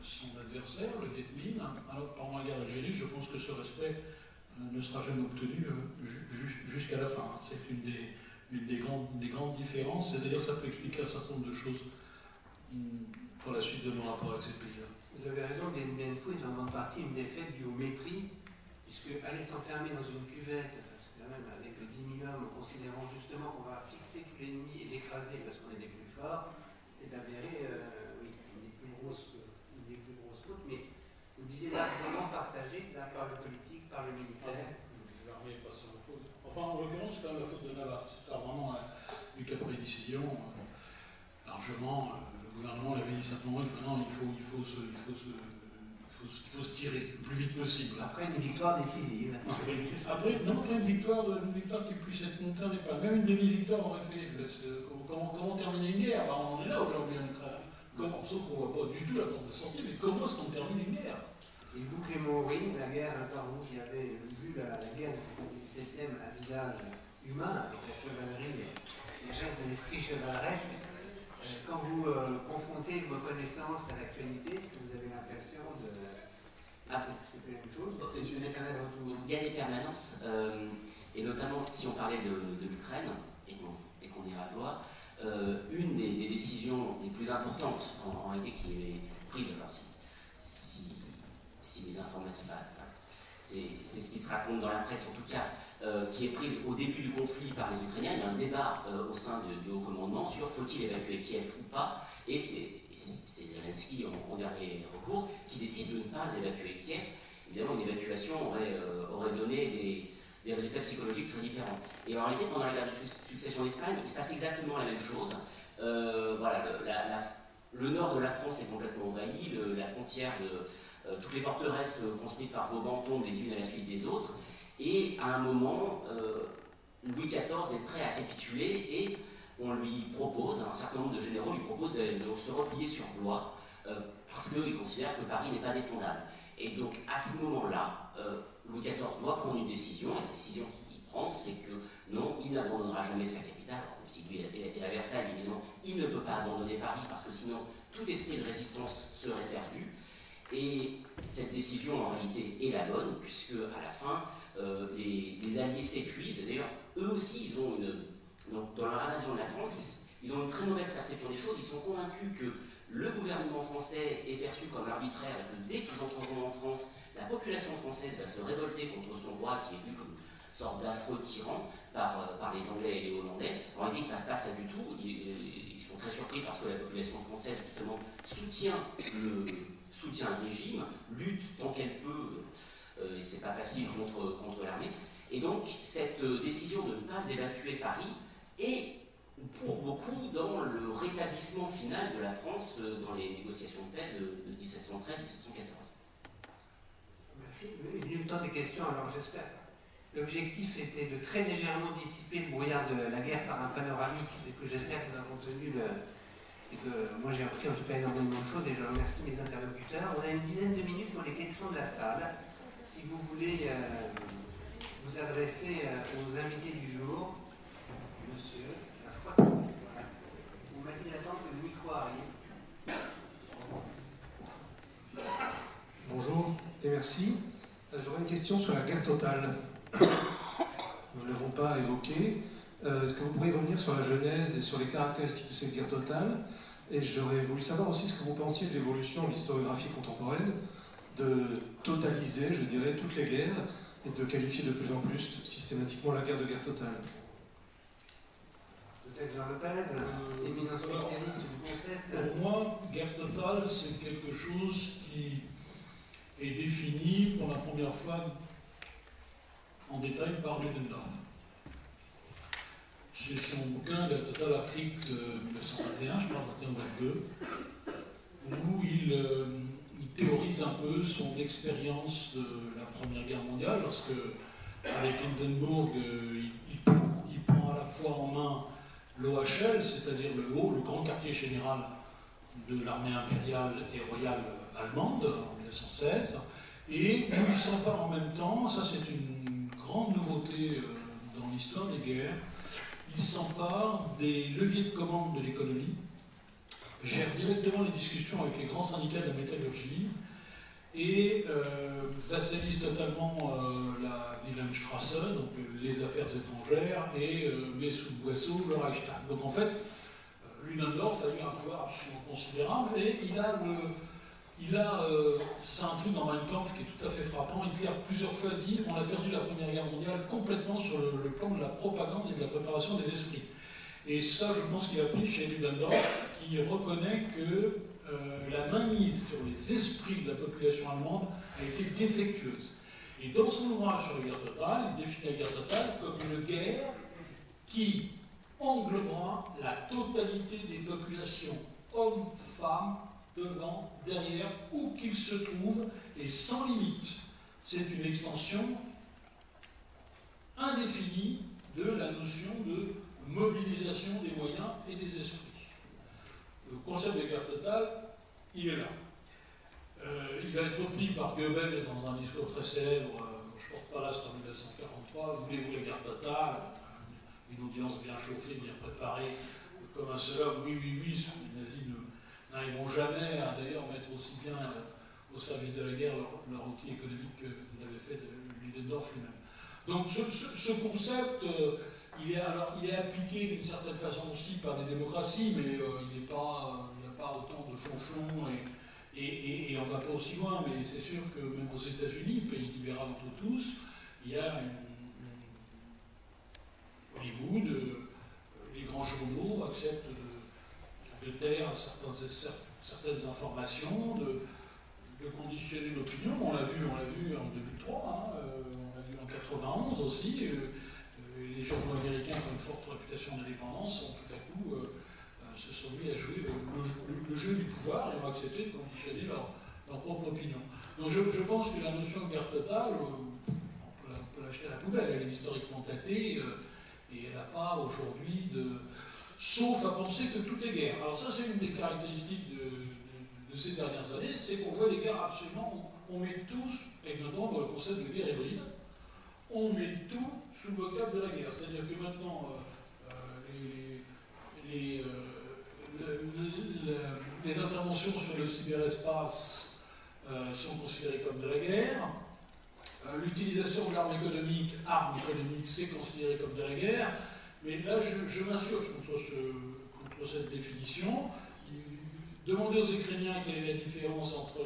son adversaire, le Viet Minh. Alors pendant la guerre d'Algérie, je pense que ce respect ne sera jamais obtenu jusqu'à la fin. C'est une des grandes différences, et d'ailleurs ça peut expliquer un certain nombre de choses pour la suite de nos rapports avec ces pays-là. Vous avez raison, Dien Bien Phu est en grande partie une défaite due au mépris, puisque aller s'enfermer dans une cuvette, c'est quand même avec le 10 000 hommes, en considérant justement qu'on va fixer tout l'ennemi et l'écraser parce qu'on est les plus forts, est avéré, oui, une des plus grosses fautes, mais vous disiez largement partagé là, par le politique, par le militaire. L'armée passe sur la faute. Enfin, en l'occurrence, c'est quand même la faute de Navarre. C'est vraiment du cas de décision. Largement, le gouvernement l'avait dit simplement, non, il faut se tirer le plus vite possible. Après une victoire décisive. Après, non, pas une victoire qui puisse être montée en épingle. Même une demi-victoire aurait fait les fesses. Comment terminer une guerre? Alors, on en est là aujourd'hui en Ukraine. Sauf qu'on ne voit pas du tout la porte de sortie, mais comment est-ce qu'on termine une guerre? Et vous, Clément Aurine, la guerre, par vous qui avez vu la guerre du XVIIe à visage humain, avec la chevalerie, les gestes de l'esprit chevaleresque, quand vous confrontez vos connaissances à l'actualité, est-ce que vous avez l'impression de... c'est la même chose? C'est une éternelle retour. Il y a des permanences, et notamment si on parlait de l'Ukraine, et qu'on ira voir, une des décisions les plus importantes en réalité qui est prise, alors si les informations, c'est ce qui se raconte dans la presse en tout cas, qui est prise au début du conflit par les Ukrainiens. Il y a un débat au sein du haut commandement sur faut-il évacuer Kiev ou pas, et c'est Zelensky en dernier recours qui décide de ne pas évacuer Kiev. Évidemment, une évacuation aurait donné des résultats psychologiques très différents. Et en réalité, pendant la guerre de succession d'Espagne, il se passe exactement la même chose. Voilà, le nord de la France est complètement envahi, la frontière de toutes les forteresses construites par Vauban tombent les unes à la suite des autres, et à un moment, Louis XIV est prêt à capituler, et on lui propose, un certain nombre de généraux lui proposent de se replier sur Blois, parce qu'ils considèrent que Paris n'est pas défendable. Et donc, à ce moment-là, Louis XIV doit prendre une décision, et la décision qu'il prend, c'est que non, il n'abandonnera jamais sa capitale. Alors, si lui est à Versailles, évidemment, il ne peut pas abandonner Paris, parce que sinon, tout esprit de résistance serait perdu. Et cette décision, en réalité, est la bonne, puisque à la fin, les Alliés s'épuisent. D'ailleurs, eux aussi, ils ont dans leur invasion de la France, ils ont une très mauvaise perception des choses. Ils sont convaincus que le gouvernement français est perçu comme arbitraire et que dès qu'ils entreront en France, la population française va se révolter contre son roi qui est vu comme une sorte d'affreux tyran par les Anglais et les Hollandais. En réalité, il ne se passe pas ça du tout. Ils sont très surpris parce que la population française, justement, soutient le régime, lutte tant qu'elle peut, et c'est pas facile contre l'armée. Et donc, cette décision de ne pas évacuer Paris est pour beaucoup dans le rétablissement final de la France dans les négociations de paix de 1713-1714. Merci. Il est venu le temps des questions, alors j'espère. L'objectif était de très légèrement dissiper le brouillard de la guerre par un panoramique, et que j'espère que nous avons tenu et que moi j'ai appris en tout cas énormément de choses, et je remercie mes interlocuteurs. On a une dizaine de minutes pour les questions de la salle. Si vous voulez vous adresser aux invités du jour, monsieur. On m'a dit d'attendre que le micro arrive. Bonjour et merci. J'aurais une question sur la guerre totale. Nous ne l'avons pas évoquée. Est-ce que vous pourriez revenir sur la genèse et sur les caractéristiques de cette guerre totale? Et j'aurais voulu savoir aussi ce que vous pensiez de l'évolution de l'historiographie contemporaine, de totaliser, je dirais, toutes les guerres et de qualifier de plus en plus systématiquement la guerre de guerre totale. Peut-être Jean Lopez, éminent spécialiste du concept. Pour moi, guerre totale, c'est quelque chose qui est défini pour la première fois en détail par Ludendorff. c'est son bouquin, Guerre totale Afrique de 1921, je crois, 21-22, où il théorise un peu son expérience de la Première Guerre mondiale, lorsque, avec Hindenburg, il prend à la fois en main l'OHL, c'est-à-dire le grand quartier général de l'armée impériale et royale allemande en 1916, et où il s'empare en même temps, ça c'est une grande nouveauté dans l'histoire des guerres, il s'empare des leviers de commande de l'économie, gère directement les discussions avec les grands syndicats de la métallurgie et vassalise totalement la Wilhelmstrasse, donc les affaires étrangères, et met sous le boisseau le Reichstag. Donc en fait, Ludendorff a eu un pouvoir absolument considérable et c'est un truc dans Mein Kampf qui est tout à fait frappant. Hitler plusieurs fois dit on a perdu la Première Guerre mondiale complètement sur le plan de la propagande et de la préparation des esprits. Et ça, je pense qu'il a pris chez Ludendorff, qui reconnaît que la mainmise sur les esprits de la population allemande a été défectueuse. Et dans son ouvrage sur la guerre totale, il définit la guerre totale comme une guerre qui englobera la totalité des populations, hommes, femmes, devant, derrière, où qu'ils se trouvent, et sans limite. C'est une extension indéfinie de la notion de mobilisation des moyens et des esprits. Le concept de guerre totale, il est là. Il va être repris par Goebbels dans un discours très célèbre, je ne porte pas là, c'est en 1943, voulez-vous la guerre totale? Une audience bien chauffée, bien préparée, comme un seul homme, oui, les nazis n'arriveront jamais à d'ailleurs mettre aussi bien au service de la guerre leur outil économique que l'avait fait Ludendorff lui-même. Donc ce concept, il est appliqué d'une certaine façon aussi par des démocraties, mais il n'y a pas autant de flonflons et on ne va pas aussi loin, mais c'est sûr que même aux États-Unis, pays libéral entre tous, il y a Hollywood, les grands journaux acceptent de taire certaines informations, de conditionner l'opinion. On l'a vu en 2003, on l'a vu en 91 aussi. Les journaux américains qui ont une forte réputation d'indépendance ont tout à coup se sont mis à jouer le jeu du pouvoir et ont accepté de conditionner leur propre opinion. Donc je pense que la notion de guerre totale, on peut l'acheter à la poubelle, elle est historiquement datée et elle n'a pas aujourd'hui de... Sauf à penser que tout est guerre. Alors ça, c'est une des caractéristiques de ces dernières années, c'est qu'on voit des guerres absolument... On met tous, et notamment dans le concept de guerre hybride, on met tout sous le vocable de la guerre. C'est-à-dire que maintenant, les interventions sur le cyberespace sont considérées comme de la guerre. L'utilisation de l'arme économique, c'est considéré comme de la guerre. Mais là, je m'insurge contre cette définition. Demandez aux Ukrainiens quelle est la différence entre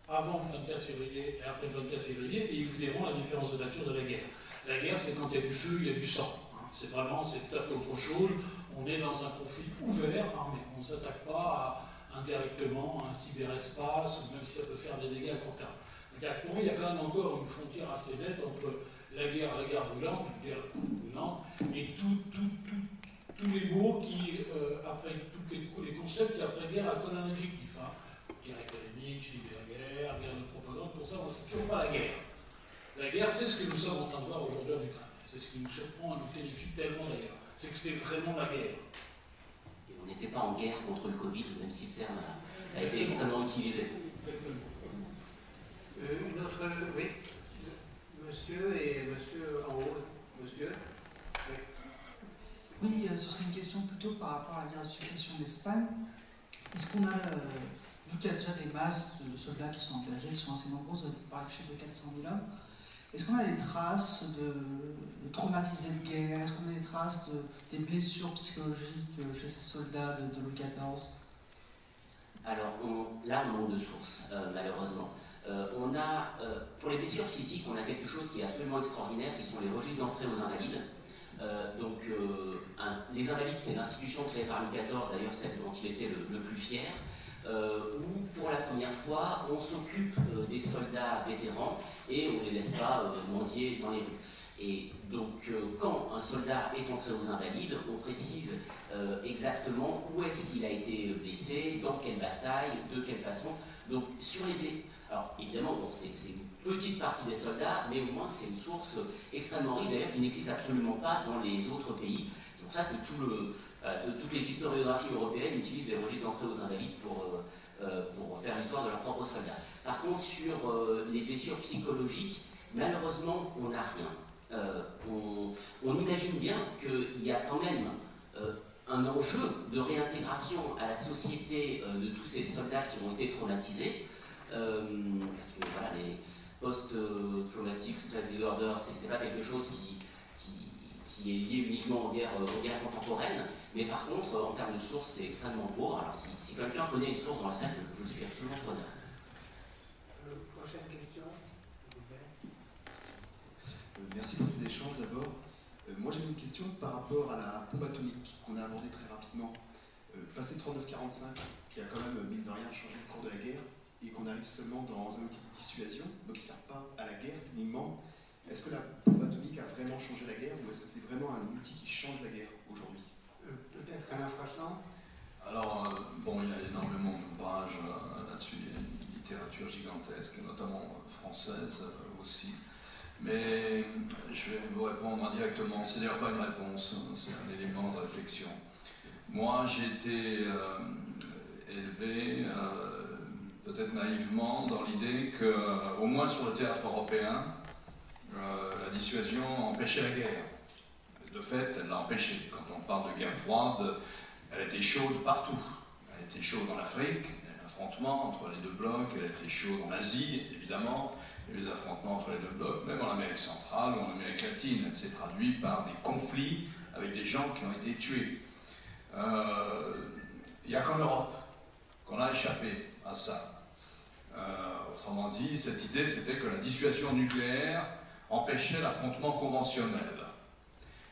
avant le 24 février et après le 24 février, et ils vous diront la différence de nature de la guerre. La guerre, c'est quand il y a du feu, il y a du sang. C'est tout à fait autre chose. On est dans un conflit ouvert, armé. On ne s'attaque pas indirectement à un cyberespace, même si ça peut faire des dégâts à court terme. Donc, pour moi, il y a quand même encore une frontière assez nette entre la guerre brûlante, et tous les mots qui, après tous les concepts qui après-guerre accordent un adjectif. Guerre économique, cyberguerre, guerre de propagande, pour ça, c'est toujours pas la guerre. La guerre, c'est ce que nous sommes en train de voir aujourd'hui en Ukraine. C'est ce qui nous surprend et nous terrifie tellement d'ailleurs. C'est que c'est vraiment la guerre. Et on n'était pas en guerre contre le Covid, même si le terme a été extrêmement utilisé. Une autre... Oui. Monsieur et monsieur en haut. Monsieur. Oui, ce serait une question plutôt par rapport à la guerre de succession d'Espagne. Est-ce qu'on a, vu qu'il y a déjà des masses de soldats qui sont engagés, qui sont assez nombreuses, par le chiffre de 400 000 hommes, est-ce qu'on a des traces de traumatisés de guerre? Est-ce qu'on a des traces des blessures psychologiques chez ces soldats de Louis XIV? Alors là, on manque de sources, malheureusement. On a, pour les blessures physiques, on a quelque chose qui est absolument extraordinaire, qui sont les registres d'entrée aux invalides. Les invalides, c'est l'institution créée par Louis XIV, d'ailleurs celle dont il était le plus fier, où pour la première fois, on s'occupe des soldats vétérans et on ne les laisse pas mendier dans les rues. Et donc, quand un soldat est entré aux Invalides, on précise exactement où est-ce qu'il a été blessé, dans quelle bataille, de quelle façon. Donc, sur les blessés. Alors, évidemment, bon, c'est une petite partie des soldats, mais au moins c'est une source extrêmement riche, d'ailleurs, qui n'existe absolument pas dans les autres pays. C'est pour ça que toutes les historiographies européennes utilisent les registres d'entrée aux Invalides pour faire l'histoire de leurs propres soldats. Par contre, sur les blessures psychologiques, malheureusement, on n'a rien. On imagine bien qu'il y a quand même un enjeu de réintégration à la société de tous ces soldats qui ont été traumatisés, parce que voilà, les post-traumatic stress disorder, c'est pas quelque chose qui est lié uniquement aux guerres contemporaines, mais par contre, en termes de sources, c'est extrêmement pauvre. Alors si quelqu'un connaît une source dans la salle, je suis absolument preneur. Prochaine question. Merci pour cet échange d'abord. Moi j'avais une question par rapport à la bombe atomique qu'on a abordée très rapidement. Passé 39-45, qui a quand même, mine de rien, changé le cours de la guerre, et qu'on arrive seulement dans un outil de dissuasion, donc il ne sert pas à la guerre techniquement. Est-ce que la bombe atomique a vraiment changé la guerre, ou est-ce que c'est vraiment un outil qui change la guerre aujourd'hui? Peut-être Alain Frachon. Alors, bon, il y a énormément d'ouvrages là-dessus, il y a une littérature gigantesque, notamment française aussi. Mais je vais vous répondre indirectement. C'est d'ailleurs pas une réponse, c'est un élément de réflexion. Moi, j'ai été élevé, peut-être naïvement, dans l'idée qu'au moins sur le théâtre européen, la dissuasion empêchait la guerre. De fait, elle l'a empêchée. Quand on parle de guerre froide, elle était chaude partout. Elle était chaude en Afrique, l'affrontement entre les deux blocs, elle était chaude en Asie, évidemment. Il y a eu des affrontements entre les deux blocs, même en Amérique centrale ou en Amérique latine. Elle s'est traduite par des conflits avec des gens qui ont été tués. Il n'y a qu'en Europe qu'on a échappé à ça. Autrement dit, cette idée, c'était que la dissuasion nucléaire empêchait l'affrontement conventionnel.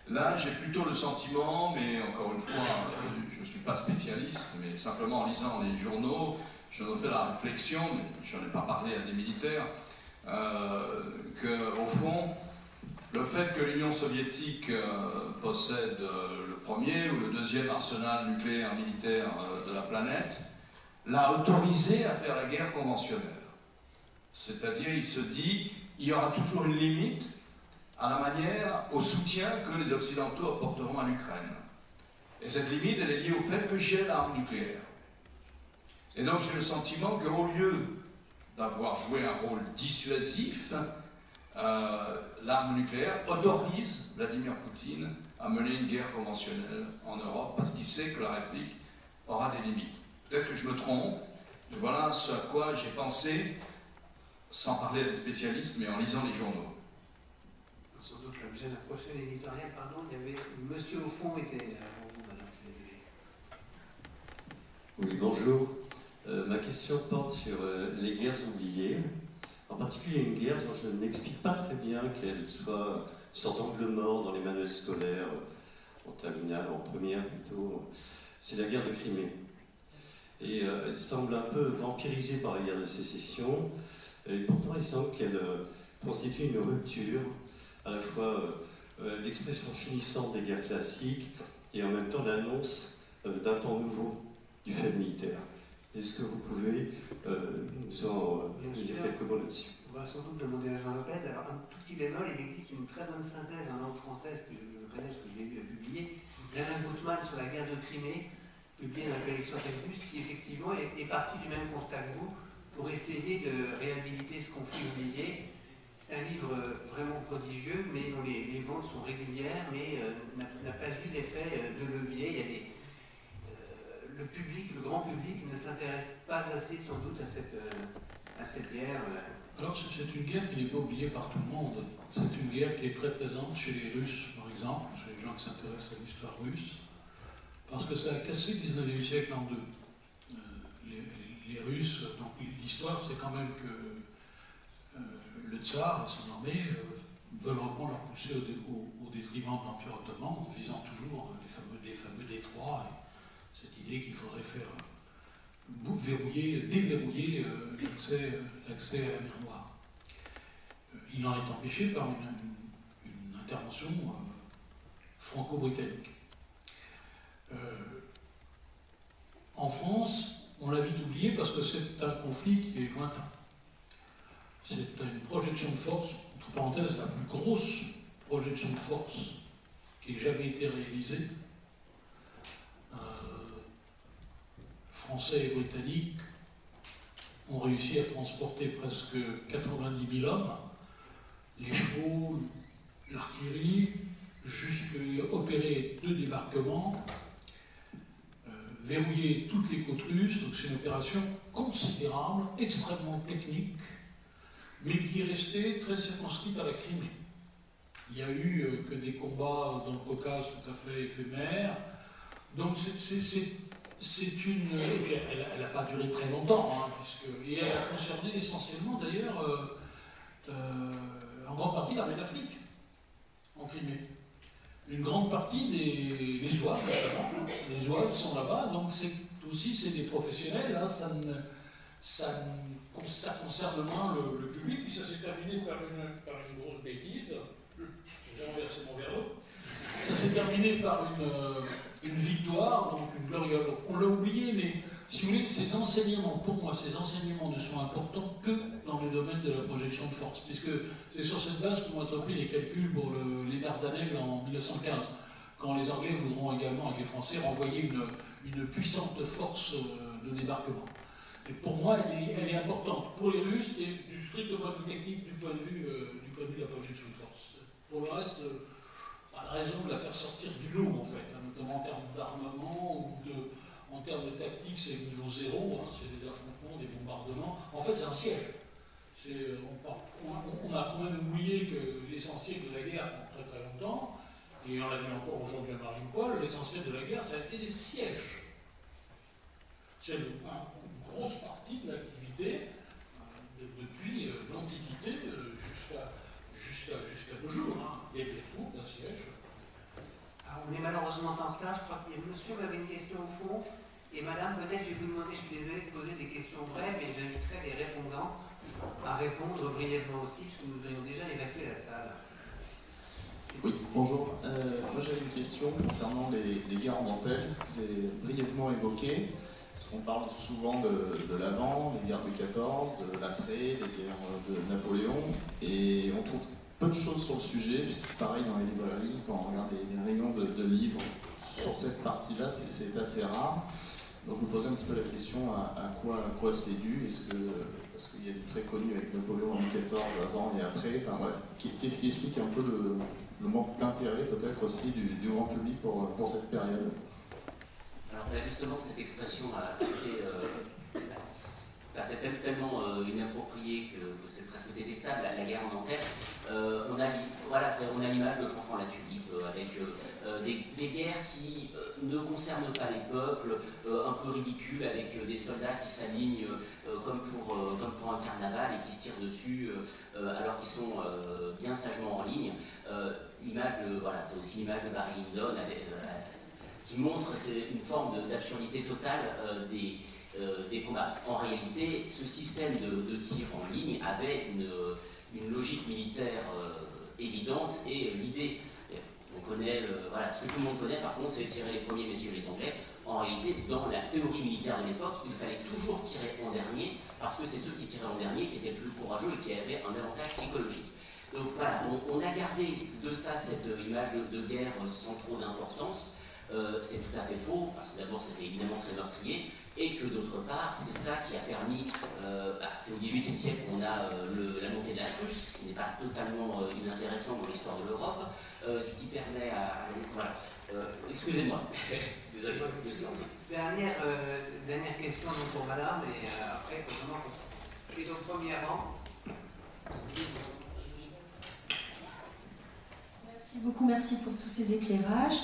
Là, j'ai plutôt le sentiment, mais encore une fois, je ne suis pas spécialiste, mais simplement en lisant les journaux, je me fais la réflexion, mais je n'en ai pas parlé à des militaires, qu'au fond, le fait que l'Union soviétique possède le premier ou le deuxième arsenal nucléaire militaire de la planète l'a autorisé à faire la guerre conventionnelle. C'est-à-dire, il se dit, il y aura toujours une limite à la manière, au soutien que les Occidentaux apporteront à l'Ukraine. Et cette limite, elle est liée au fait que j'ai l'arme nucléaire. Et donc j'ai le sentiment qu'au lieu d'avoir joué un rôle dissuasif, l'arme nucléaire autorise Vladimir Poutine à mener une guerre conventionnelle en Europe parce qu'il sait que la réplique aura des limites. Peut-être que je me trompe, mais voilà ce à quoi j'ai pensé, sans parler des spécialistes, mais en lisant les journaux. Sans doute l'objet d'un prochain éditorial, pardon, il y avait Monsieur au fond était avant vous, madame, je suis désolé. Oui, bonjour. Ma question porte sur les guerres oubliées, en particulier une guerre dont je n'explique pas très bien qu'elle soit une sorte d'angle mort dans les manuels scolaires, en terminale, en première plutôt, c'est la guerre de Crimée. Et elle semble un peu vampirisée par la guerre de sécession, et pourtant il semble qu'elle constitue une rupture, à la fois l'expression finissante des guerres classiques, et en même temps l'annonce d'un temps nouveau du fait militaire. Est-ce que vous pouvez nous en dire quelques mots là-dessus? On va sans doute demander à Jean Lopez. Alors, un tout petit bémol, il existe une très bonne synthèse en langue française que je connais, que j'ai vu publier, d'Alain Gutmann sur la guerre de Crimée, publié dans la collection Tempus, qui effectivement est parti du même constat que vous pour essayer de réhabiliter ce conflit oublié. C'est un livre vraiment prodigieux, mais dont les ventes sont régulières, mais n'a pas eu d'effet de levier. Il y a des le public, le grand public ne s'intéresse pas assez sans doute à cette guerre. Alors c'est une guerre qui n'est pas oubliée par tout le monde. C'est une guerre qui est très présente chez les Russes, par exemple, chez les gens qui s'intéressent à l'histoire russe, parce que ça a cassé le 19e siècle en deux. Les Russes, donc l'histoire c'est quand même que le tsar et son armée veulent reprendre leur poussée au détriment de l'Empire ottoman, en visant toujours les fameux détroits. Cette idée qu'il faudrait faire déverrouiller l'accès à la mer Noire. Il en est empêché par une intervention franco-britannique. En France, on l'a vite oublié parce que c'est un conflit qui est lointain. C'est une projection de force, entre parenthèses, la plus grosse projection de force qui ait jamais été réalisée. Français et Britanniques ont réussi à transporter presque 90 000 hommes, les chevaux, l'artillerie, jusqu'à opérer 2 débarquements, verrouiller toutes les côtes russes. Donc c'est une opération considérable, extrêmement technique, mais qui est restée très circonscrite à la Crimée. Il n'y a eu que des combats dans le Caucase tout à fait éphémères. Donc c'est une... Elle n'a pas duré très longtemps, hein, et elle a concerné essentiellement d'ailleurs en grande partie l'armée d'Afrique, en Crimée. Une grande partie des Zouaves, notamment. Les Zouaves sont là-bas, donc c'est des professionnels, hein, ça concerne moins le public, puis ça s'est terminé par une grosse bêtise. J'ai renversé mon verre d'eau. Ça s'est terminé par une victoire, donc une glorieuse. On l'a oublié, mais si vous voulez, ces enseignements, pour moi, ces enseignements ne sont importants que dans le domaine de la projection de force, puisque c'est sur cette base qu'ont entrepris les calculs pour les Dardanelles en 1915, quand les Anglais voudront également, avec les Français, renvoyer une puissante force de débarquement. Et pour moi, elle est importante pour les Russes et du strict point de vue technique, du point de vue de la projection de force. Pour le reste, pas de raison de la faire sortir du lot, en fait, hein, notamment en termes d'armement ou en termes de tactique, c'est niveau zéro, hein, c'est des affrontements, des bombardements. En fait, c'est un siège. On a quand même oublié que l'essentiel de la guerre, pour très très longtemps, et on l'a vu encore aujourd'hui à Mariupol, l'essentiel de la guerre, ça a été des sièges. C'est une grosse partie de l'activité depuis l'Antiquité jusqu'à nos jours. Hein. Il y a des troupes d'un siège. Alors, on est malheureusement en retard. Je crois que monsieur avait une question au fond. Et madame, peut-être je vais vous demander, je suis désolé de poser des questions brèves, et j'inviterai les répondants à répondre brièvement aussi, puisque nous ayons déjà évacué la salle. Oui, bonjour. Moi j'avais une question concernant les guerres en dentelle que vous avez brièvement évoquées. Parce qu'on parle souvent de l'avant, les guerres de 14, de l'après, les guerres de Napoléon, et on trouve peu de choses sur le sujet, puis c'est pareil dans les librairies, quand on regarde les rayons de livres sur cette partie-là, c'est assez rare. Donc je me posais un petit peu la question à quoi c'est dû, parce qu'il y a du très connu avec Napoléon en 2014, avant et après, enfin voilà. Qu'est-ce qui explique un peu le manque d'intérêt peut-être aussi du grand public pour cette période? Alors là, justement, cette expression tellement inappropriée que c'est presque détestable, la guerre en dentelle. On a l'image de Fanfan la Tulipe, avec des guerres qui ne concernent pas les peuples, un peu ridicules, avec des soldats qui s'alignent comme pour un carnaval et qui se tirent dessus alors qu'ils sont bien sagement en ligne. C'est aussi l'image de Barry Lyndon qui montre une forme d'absurdité totale des combats. En réalité, ce système de tir en ligne avait une logique militaire évidente, et l'idée, on connaît, ce que tout le monde connaît par contre, c'est tirer les premiers, messieurs les Anglais. En réalité, dans la théorie militaire de l'époque, il fallait toujours tirer en dernier, parce que c'est ceux qui tiraient en dernier qui étaient le plus courageux et qui avaient un avantage psychologique. Donc voilà, on a gardé de ça cette image de guerre sans trop d'importance. C'est tout à fait faux, parce que d'abord c'était évidemment très meurtrier, et que d'autre part, c'est ça qui a permis, c'est au XVIIIe siècle qu'on a la montée de la Prusse, ce qui n'est pas totalement inintéressant dans l'histoire de l'Europe, ce qui permet à... Voilà. Excusez-moi, désolé. Dernière question donc pour madame, et après, comment on... Et donc, premier rang. Merci beaucoup, merci pour tous ces éclairages.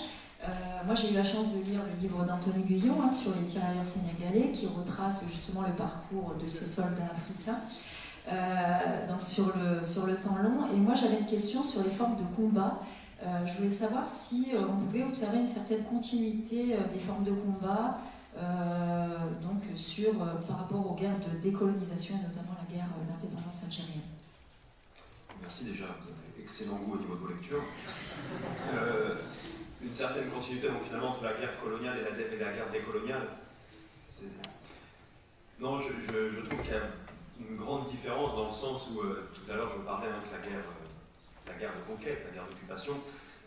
Moi, j'ai eu la chance de lire le livre d'Anthony Guyon sur les tirailleurs sénégalais, qui retrace justement le parcours de ces soldats africains, donc sur le temps long. Et moi, j'avais une question sur les formes de combat. Je voulais savoir si on pouvait observer une certaine continuité des formes de combat, par rapport aux guerres de décolonisation, et notamment la guerre d'indépendance algérienne. Merci déjà, vous avez excellent goût au niveau de vos lectures. Une certaine continuité donc finalement entre la guerre coloniale et la guerre décoloniale. Non, je trouve qu'il y a une grande différence dans le sens où tout à l'heure je parlais que la guerre de conquête, la guerre d'occupation,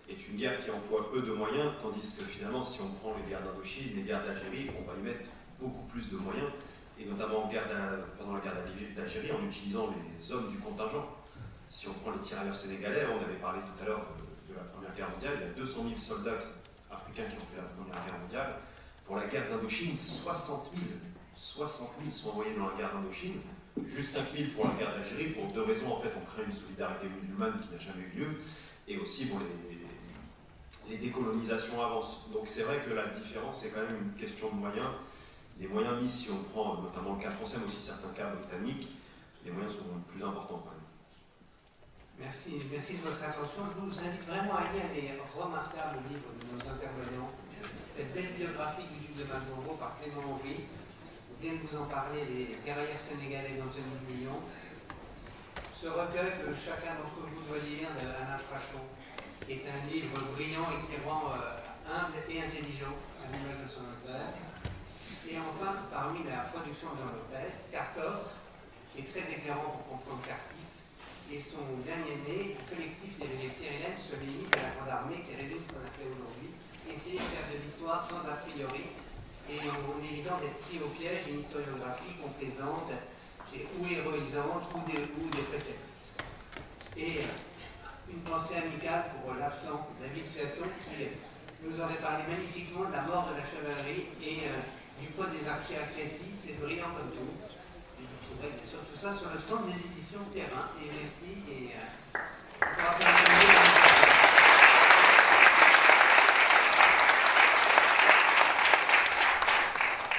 est une guerre qui emploie peu de moyens, tandis que finalement si on prend les guerres d'Indochine, les guerres d'Algérie, on va y mettre beaucoup plus de moyens, et notamment pendant la guerre d'Algérie en utilisant les hommes du contingent. Si on prend les tirailleurs sénégalais, on avait parlé tout à l'heure de la Première Guerre mondiale, il y a 200 000 soldats africains qui ont fait la Première Guerre mondiale. Pour la guerre d'Indochine, 60 000 sont envoyés dans la guerre d'Indochine, juste 5 000 pour la guerre d'Algérie, pour deux raisons. En fait, on crée une solidarité musulmane qui n'a jamais eu lieu, et aussi bon, les décolonisations avancent. Donc c'est vrai que la différence, c'est quand même une question de moyens. Les moyens mis, si on prend notamment le cas français, mais aussi certains cas britanniques, les moyens sont plus importants quand même. Merci de votre attention. Je vous invite vraiment à lire les remarquables livres de nos intervenants. Cette belle biographie du duc de Magboro par Clément Henry. On vient de vous en parler, les tirailleurs sénégalais d'Anthony Guillon. Ce recueil que chacun d'entre vous doit lire d'Alain Frachon est un livre brillant et qui rend humble et intelligent à l'image de son auteur. Et enfin, parmi la production de Jean Lopez, Kartov, qui est très éclairant pour comprendre Kharkiv, et son dernier né, le collectif des Tyrélènes sur les limites de la Grande Armée qui résume ce qu'on a fait aujourd'hui, essayer de faire de l'histoire sans a priori et en évitant d'être pris au piège d'une historiographie complaisante ou héroïsante ou des préceptrices. Et une pensée amicale pour l'absent David Fiasson qui nous aurait parlé magnifiquement de la mort de la chevalerie et du poids des archers à Crécy, c'est brillant comme tout. Vous trouverez sur tout ça sur le stand des éditions Perrin. Et merci. Et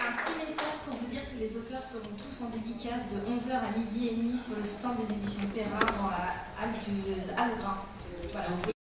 un petit message pour vous dire que les auteurs seront tous en dédicace de 11h à 12h30 sur le stand des éditions Perrin dans la halle du Halgrin. Voilà.